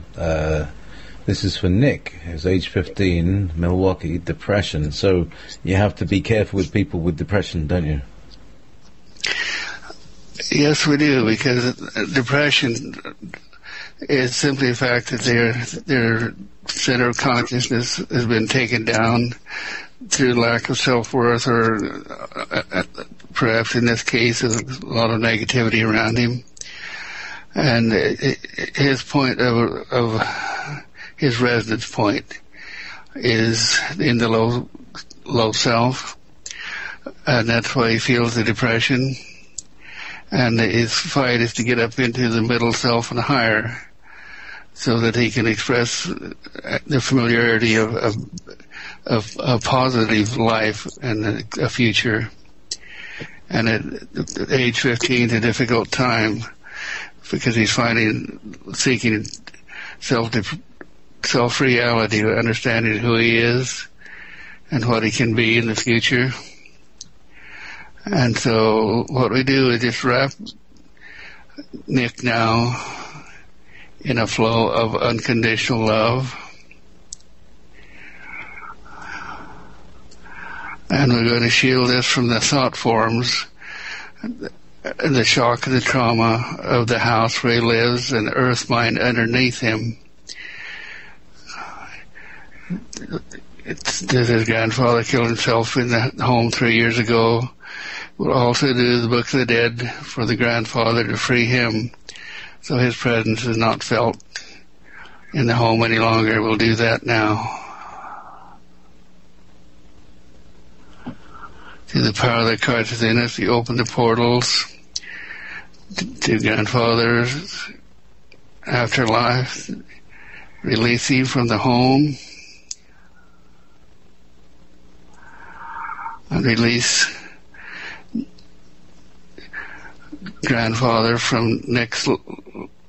This is for Nick, who's age 15, Milwaukee, depression. So you have to be careful with people with depression, don't you? Yes, we do, because depression is simply the fact that their center of consciousness has been taken down through lack of self-worth, or perhaps in this case a lot of negativity around him. And his point of his resonance point is in the low self, and that's why he feels the depression. And his fight is to get up into the middle self and higher. so that he can express the familiarity of a positive life and a future. And at age 15, a difficult time, because he's seeking self-reality, understanding who he is and what he can be in the future. And so what we do is just wrap Nick now in a flow of unconditional love. And we're going to shield this from the thought forms, the shock and the trauma of the house where he lives and the earth mind underneath him. His grandfather killed himself in the home 3 years ago. We'll also do the Book of the Dead for the grandfather to free him, so his presence is not felt in the home any longer. We'll do that now. Through the power of the cards within us, we open the portals to grandfather's afterlife, releasing from the home, and release grandfather from Nick's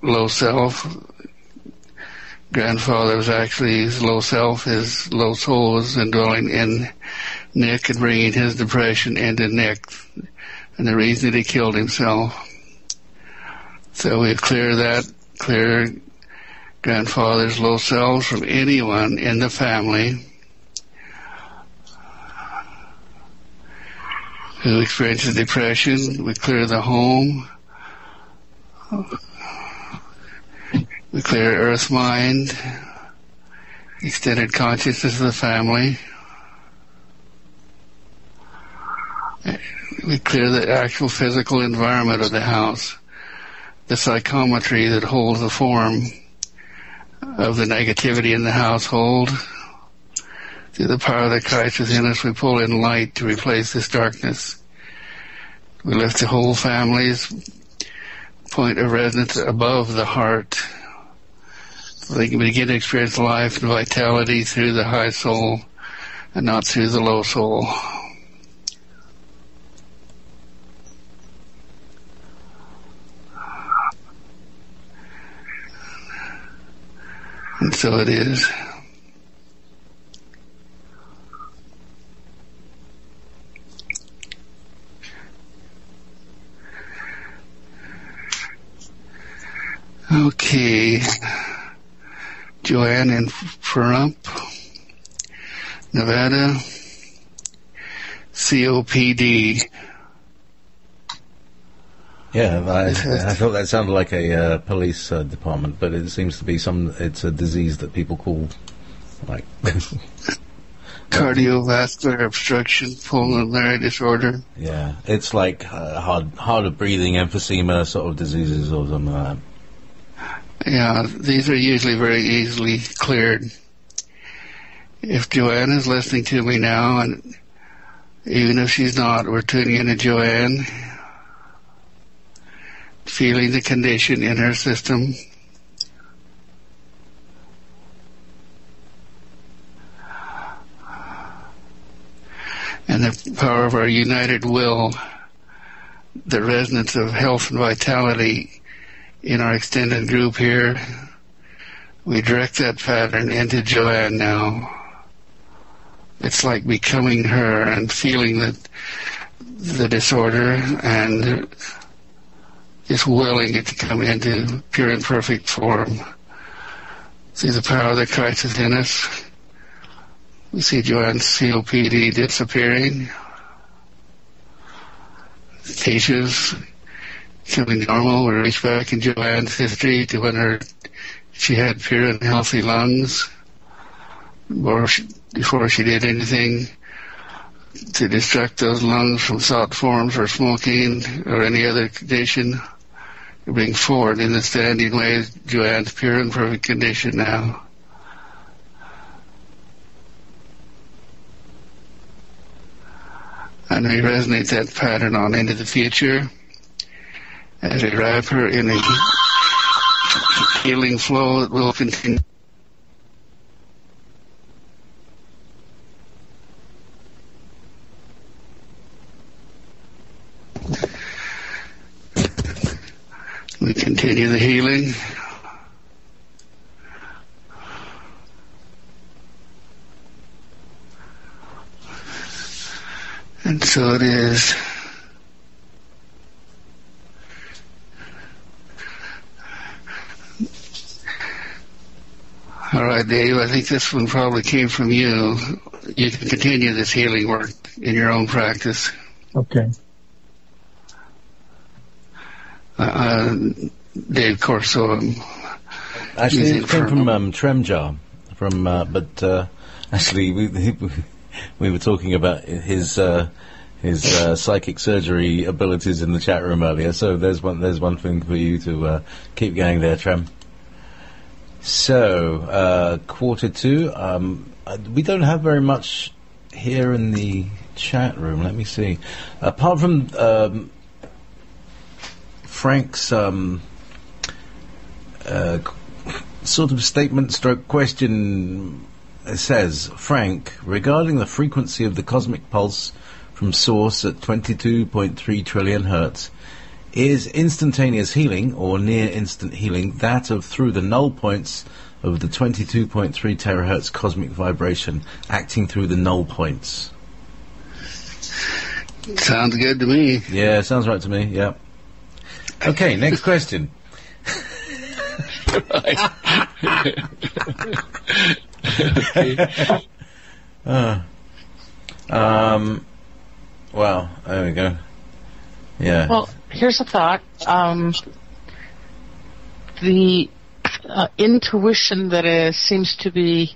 low self. Grandfather was actually his low self, his low soul was indwelling in Nick and bringing his depression into Nick, and the reason that he killed himself. So we clear grandfather's low selves from anyone in the family who experiences depression. We clear the home. We clear earth mind, extended consciousness of the family. We clear the actual physical environment of the house, the psychometry that holds the form of the negativity in the household. Through the power of the Christ within us, we pull in light to replace this darkness. We lift the whole family's point of resonance above the heart. They can begin to experience life and vitality through the high soul and not through the low soul. And so it is. Okay. Joanne in Pahrump, Nevada, COPD. Yeah, I thought that sounded like a police department, but it seems to be it's a disease that people call, like... cardiovascular obstruction, pulmonary disorder. Yeah, it's like hard of breathing, emphysema sort of diseases or something like that. Yeah, these are usually very easily cleared. If Joanne is listening to me now, and even if she's not, we're tuning into Joanne, feeling the condition in her system. And the power of our united will, the resonance of health and vitality in our extended group here, we direct that pattern into Joanne now. It's like becoming her and feeling the disorder and just willing it to come into pure and perfect form. See the power of the Christ within us. We see Joanne's COPD disappearing. Tissues becoming normal. We reach back in Joanne's history to when she had pure and healthy lungs, before she did anything to destruct those lungs from thought forms or smoking or any other condition. We bring forward in the standing ways Joanne's pure and perfect condition now. And we resonate that pattern on into the future as we wrap her in a healing flow that will continue. We continue the healing. And so it is. All right, Dave, I think this one probably came from you. You can continue this healing work in your own practice. Okay. Dave Corso. Actually, it came from Tremjar. But actually, we were talking about his psychic surgery abilities in the chat room earlier. So there's one thing for you to keep going there, Trem. So, quarter two. We don't have very much here in the chat room. Let me see. Apart from Frank's sort of statement stroke question, it says, Frank, regarding the frequency of the cosmic pulse from source at 22.3 trillion hertz, is instantaneous healing or near instant healing that of through the null points of the 22.3 terahertz cosmic vibration acting through the null points? Sounds good to me. Yeah, sounds right to me, yeah. Okay, next question. Well, there we go. Yeah. Well, here's a thought. The intuition that seems to be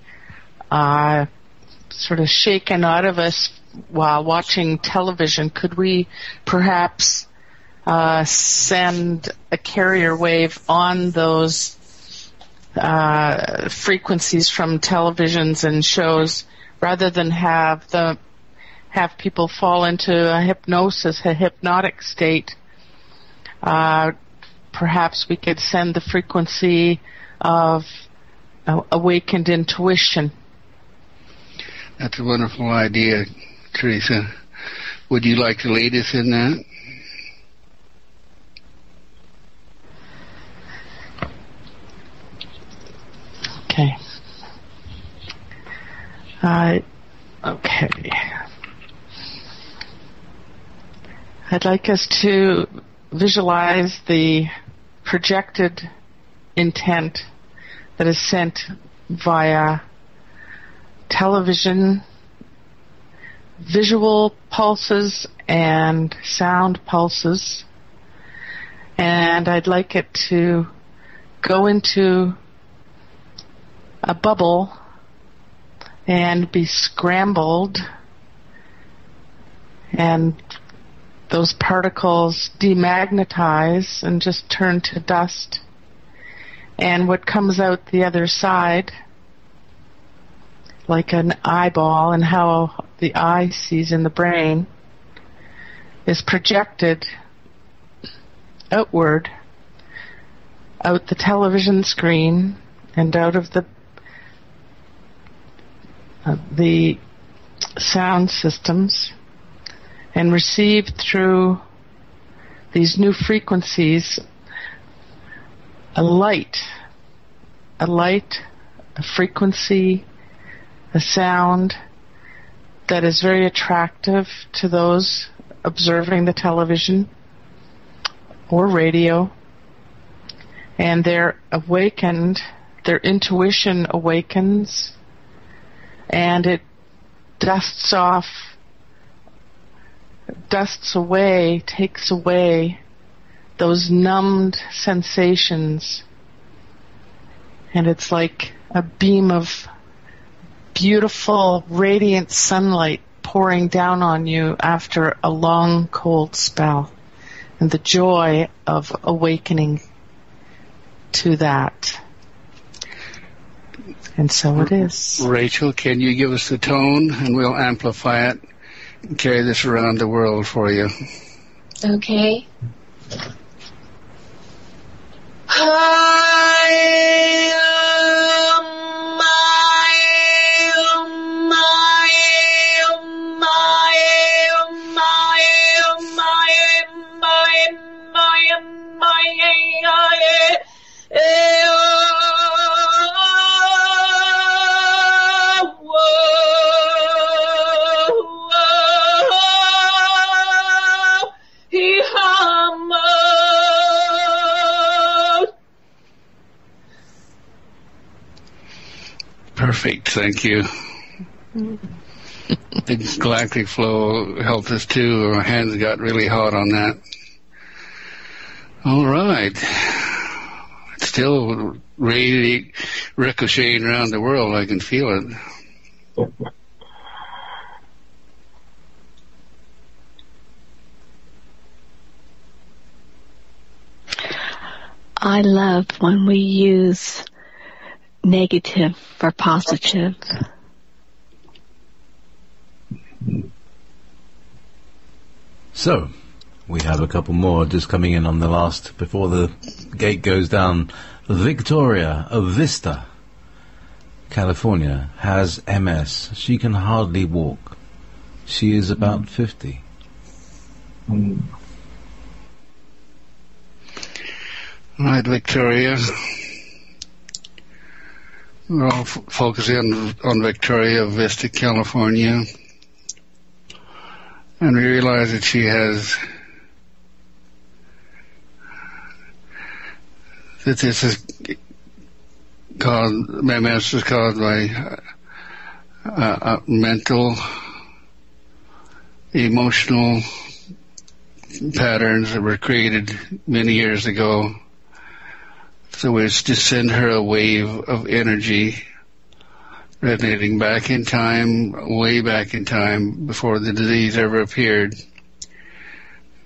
sort of shaken out of us while watching television, could we perhaps send a carrier wave on those frequencies from televisions and shows, rather than have people fall into a hypnotic state? Perhaps we could send the frequency of awakened intuition. That's a wonderful idea, Teresa. Would you like to lead us in that? Okay. Okay. I'd like us to visualize the projected intent that is sent via television, visual pulses and sound pulses, and I'd like it to go into a bubble and be scrambled, and those particles demagnetize and just turn to dust. And what comes out the other side, like an eyeball and how the eye sees in the brain, is projected outward, out the television screen and out of the sound systems, and received through these new frequencies a light, a frequency, a sound that is very attractive to those observing the television or radio, and they're awakened, their intuition awakens, and it dusts away, takes away those numbed sensations, and it's like a beam of beautiful, radiant sunlight pouring down on you after a long, cold spell, and the joy of awakening to that. And so it is. Rachel, can you give us the tone, and we'll amplify it and carry this around the world for you? Okay. Hi. Perfect, thank you. The galactic flow helped us too. Our hands got really hot on that. All right. It's still ricocheting around the world. I can feel it. I love when we use negative for positive. So, we have a couple more just coming in on the last, before the gate goes down. Victoria of Vista, California, has MS. She can hardly walk. She is about 50. Right, Victoria. We're all focusing on Victoria of Vista, California. And we realize that she has, that this is called, MS is caused by mental, emotional patterns that were created many years ago. So it's to send her a wave of energy resonating back in time, way back in time, before the disease ever appeared,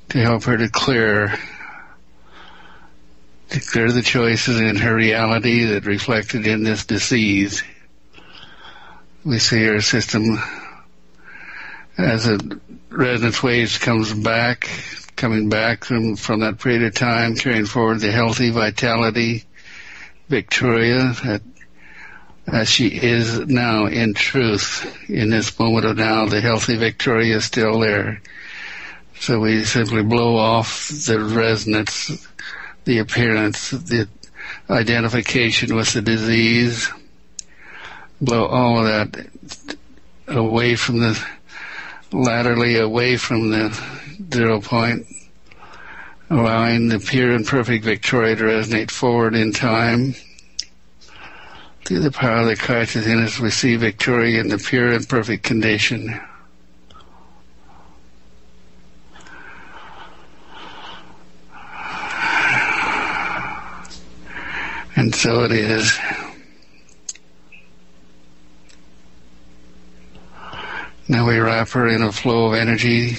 to help her to clear the choices in her reality that reflected in this disease. We see her system as a resonance waves coming back from that period of time, carrying forward the healthy vitality, Victoria, as she is now in truth. In this moment of now, the healthy Victoria is still there. So we simply blow off the resonance, the appearance, the identification with the disease, blow all of that away from the, laterally away from the 0 point, allowing the pure and perfect Victoria to resonate forward in time. Through the power of the Christ within us, we see Victoria in the pure and perfect condition. And so it is. Now we wrap her in a flow of energy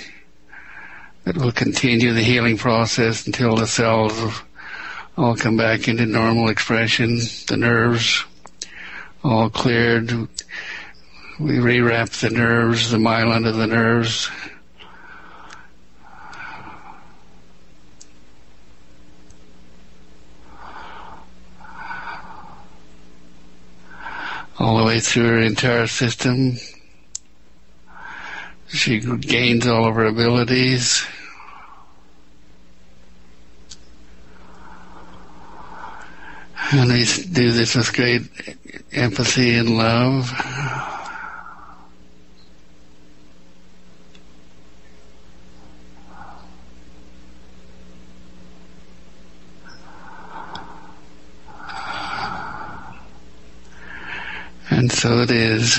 that will continue the healing process until the cells all come back into normal expression, the nerves all cleared. We rewrap the nerves, the myelin of the nerves. All the way through her entire system. She gains all of her abilities. And we do this with great empathy and love. And so it is.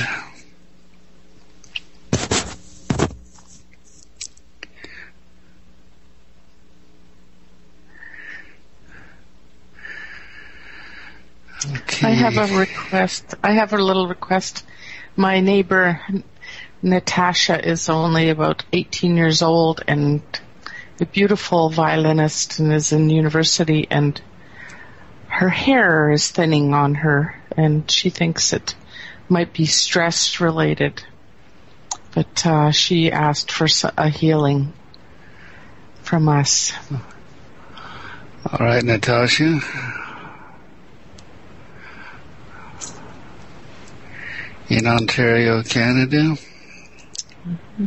I have a request. I have a little request. My neighbor, Natasha, is only about 18 years old and a beautiful violinist and is in university, and her hair is thinning on her, and she thinks it might be stress related. But she asked for a healing from us. All right, Natasha. In Ontario, Canada. Mm-hmm.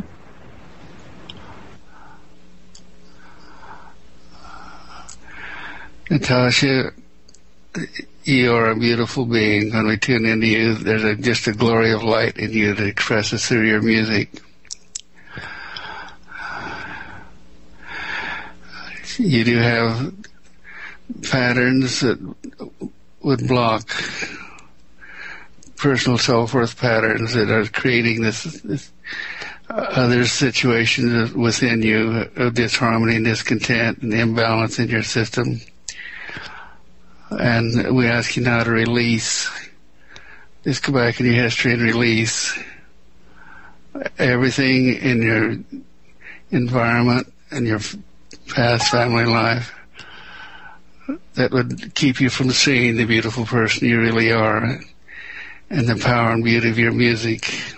Natasha, you are a beautiful being. When we tune into you, there's just a glory of light in you that expresses through your music. You do have patterns that would block personal self-worth patterns that are creating this other situations within you of disharmony and discontent and imbalance in your system. And we ask you now to release. Just go back in your history and release everything in your environment and your past family life that would keep you from seeing the beautiful person you really are and the power and beauty of your music.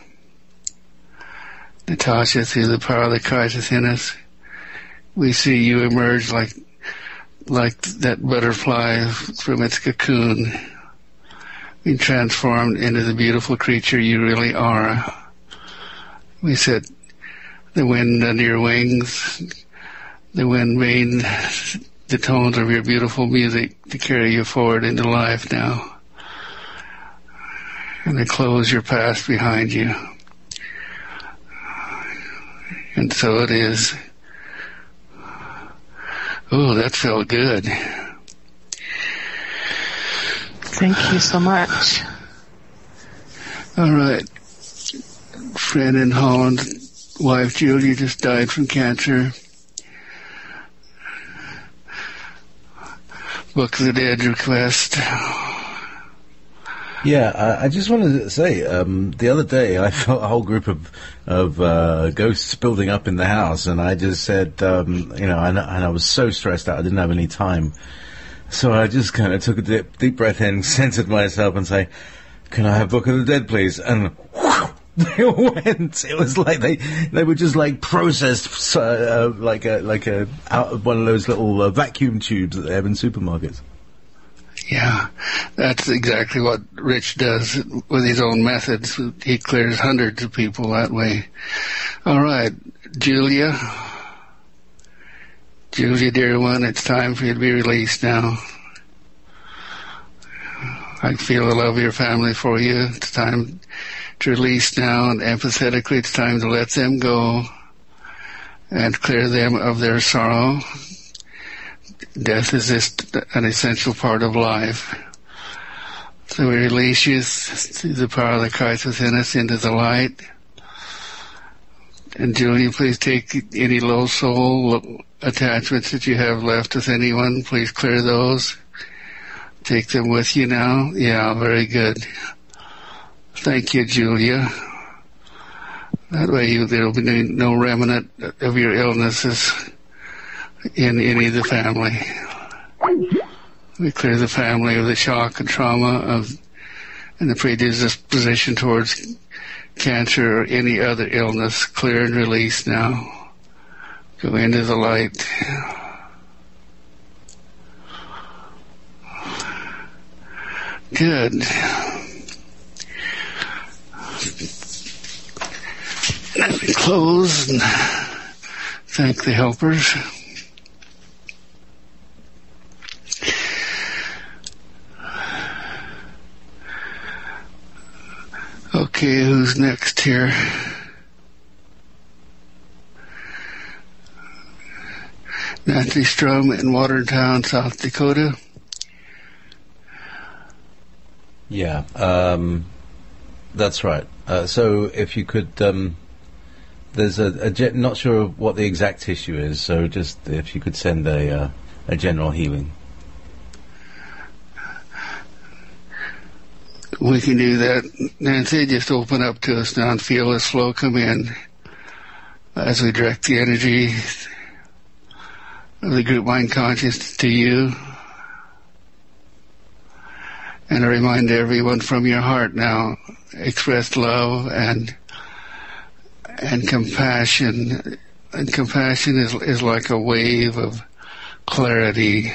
Natasha, through the power of the Christ within us, we see you emerge like that butterfly from its cocoon, being transformed into the beautiful creature you really are. We set the wind under your wings, the wind being the tones of your beautiful music to carry you forward into life now, and to close your past behind you. And so it is. Oh, that felt good. Thank you so much. All right. Friend in Holland, wife Julia just died from cancer. Book of the Dead request. Yeah, I just wanted to say, the other day I felt a whole group of ghosts building up in the house, and I just said, and I was so stressed out, I didn't have any time. So I just kind of took a deep breath in, centered myself, and say, "Can I have Book of the Dead, please?" And whew, they all went. It was like they were just like processed, like a out of one of those little vacuum tubes that they have in supermarkets. Yeah, that's exactly what Rich does with his own methods. He clears hundreds of people that way. All right, Julia, dear one, it's time for you to be released now. I feel the love of your family for you. It's time to release now, and empathetically, it's time to let them go and clear them of their sorrow. Death is just an essential part of life. So we release you through the power of the Christ within us into the light. And Julia, please take any low soul attachments that you have left with anyone. Please clear those. Take them with you now. Yeah, very good. Thank you, Julia. That way there will be no remnant of your illnesses in any of the family. We clear the family of the shock and trauma and the predisposition towards cancer or any other illness. Clear and release now. Go into the light. Good. Let me close and thank the helpers. Okay, who's next here? Nancy Strum in Watertown, South Dakota. Yeah, that's right. So if you could, there's not sure what the exact issue is, so just if you could send a general healing. We can do that. Nancy, just open up to us now and feel this flow come in as we direct the energy of the group mind conscious to you. And I remind everyone from your heart now, express love and compassion. And compassion is like a wave of clarity.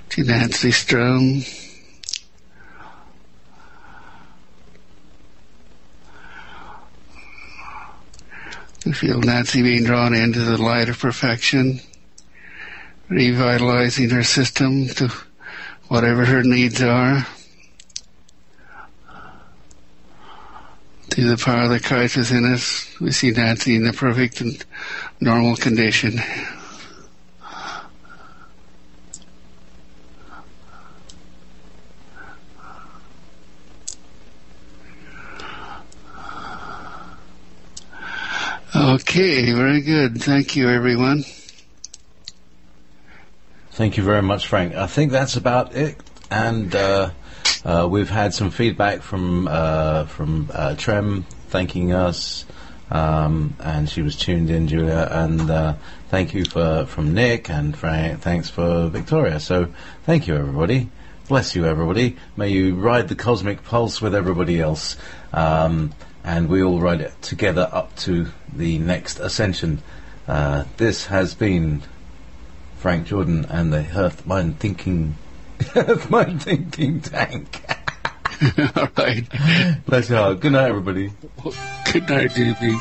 To Nancy Strum. You feel Nancy being drawn into the light of perfection, revitalizing her system to whatever her needs are. Through the power of the Christ within us, we see Nancy in the perfect and normal condition. Okay, very good. Thank you, everyone. Thank you very much, Frank. I think that's about it. And we've had some feedback from Trem thanking us, and she was tuned in, Julia. And thank you from Nick and Frank. Thanks for Victoria. So thank you, everybody. Bless you, everybody. May you ride the cosmic pulse with everybody else. And we all ride it together up to the next ascension. This has been Frank Jordan and the Earth Mind Thinking Tank. All right. Bless your heart. Good night, everybody. Good night, DB.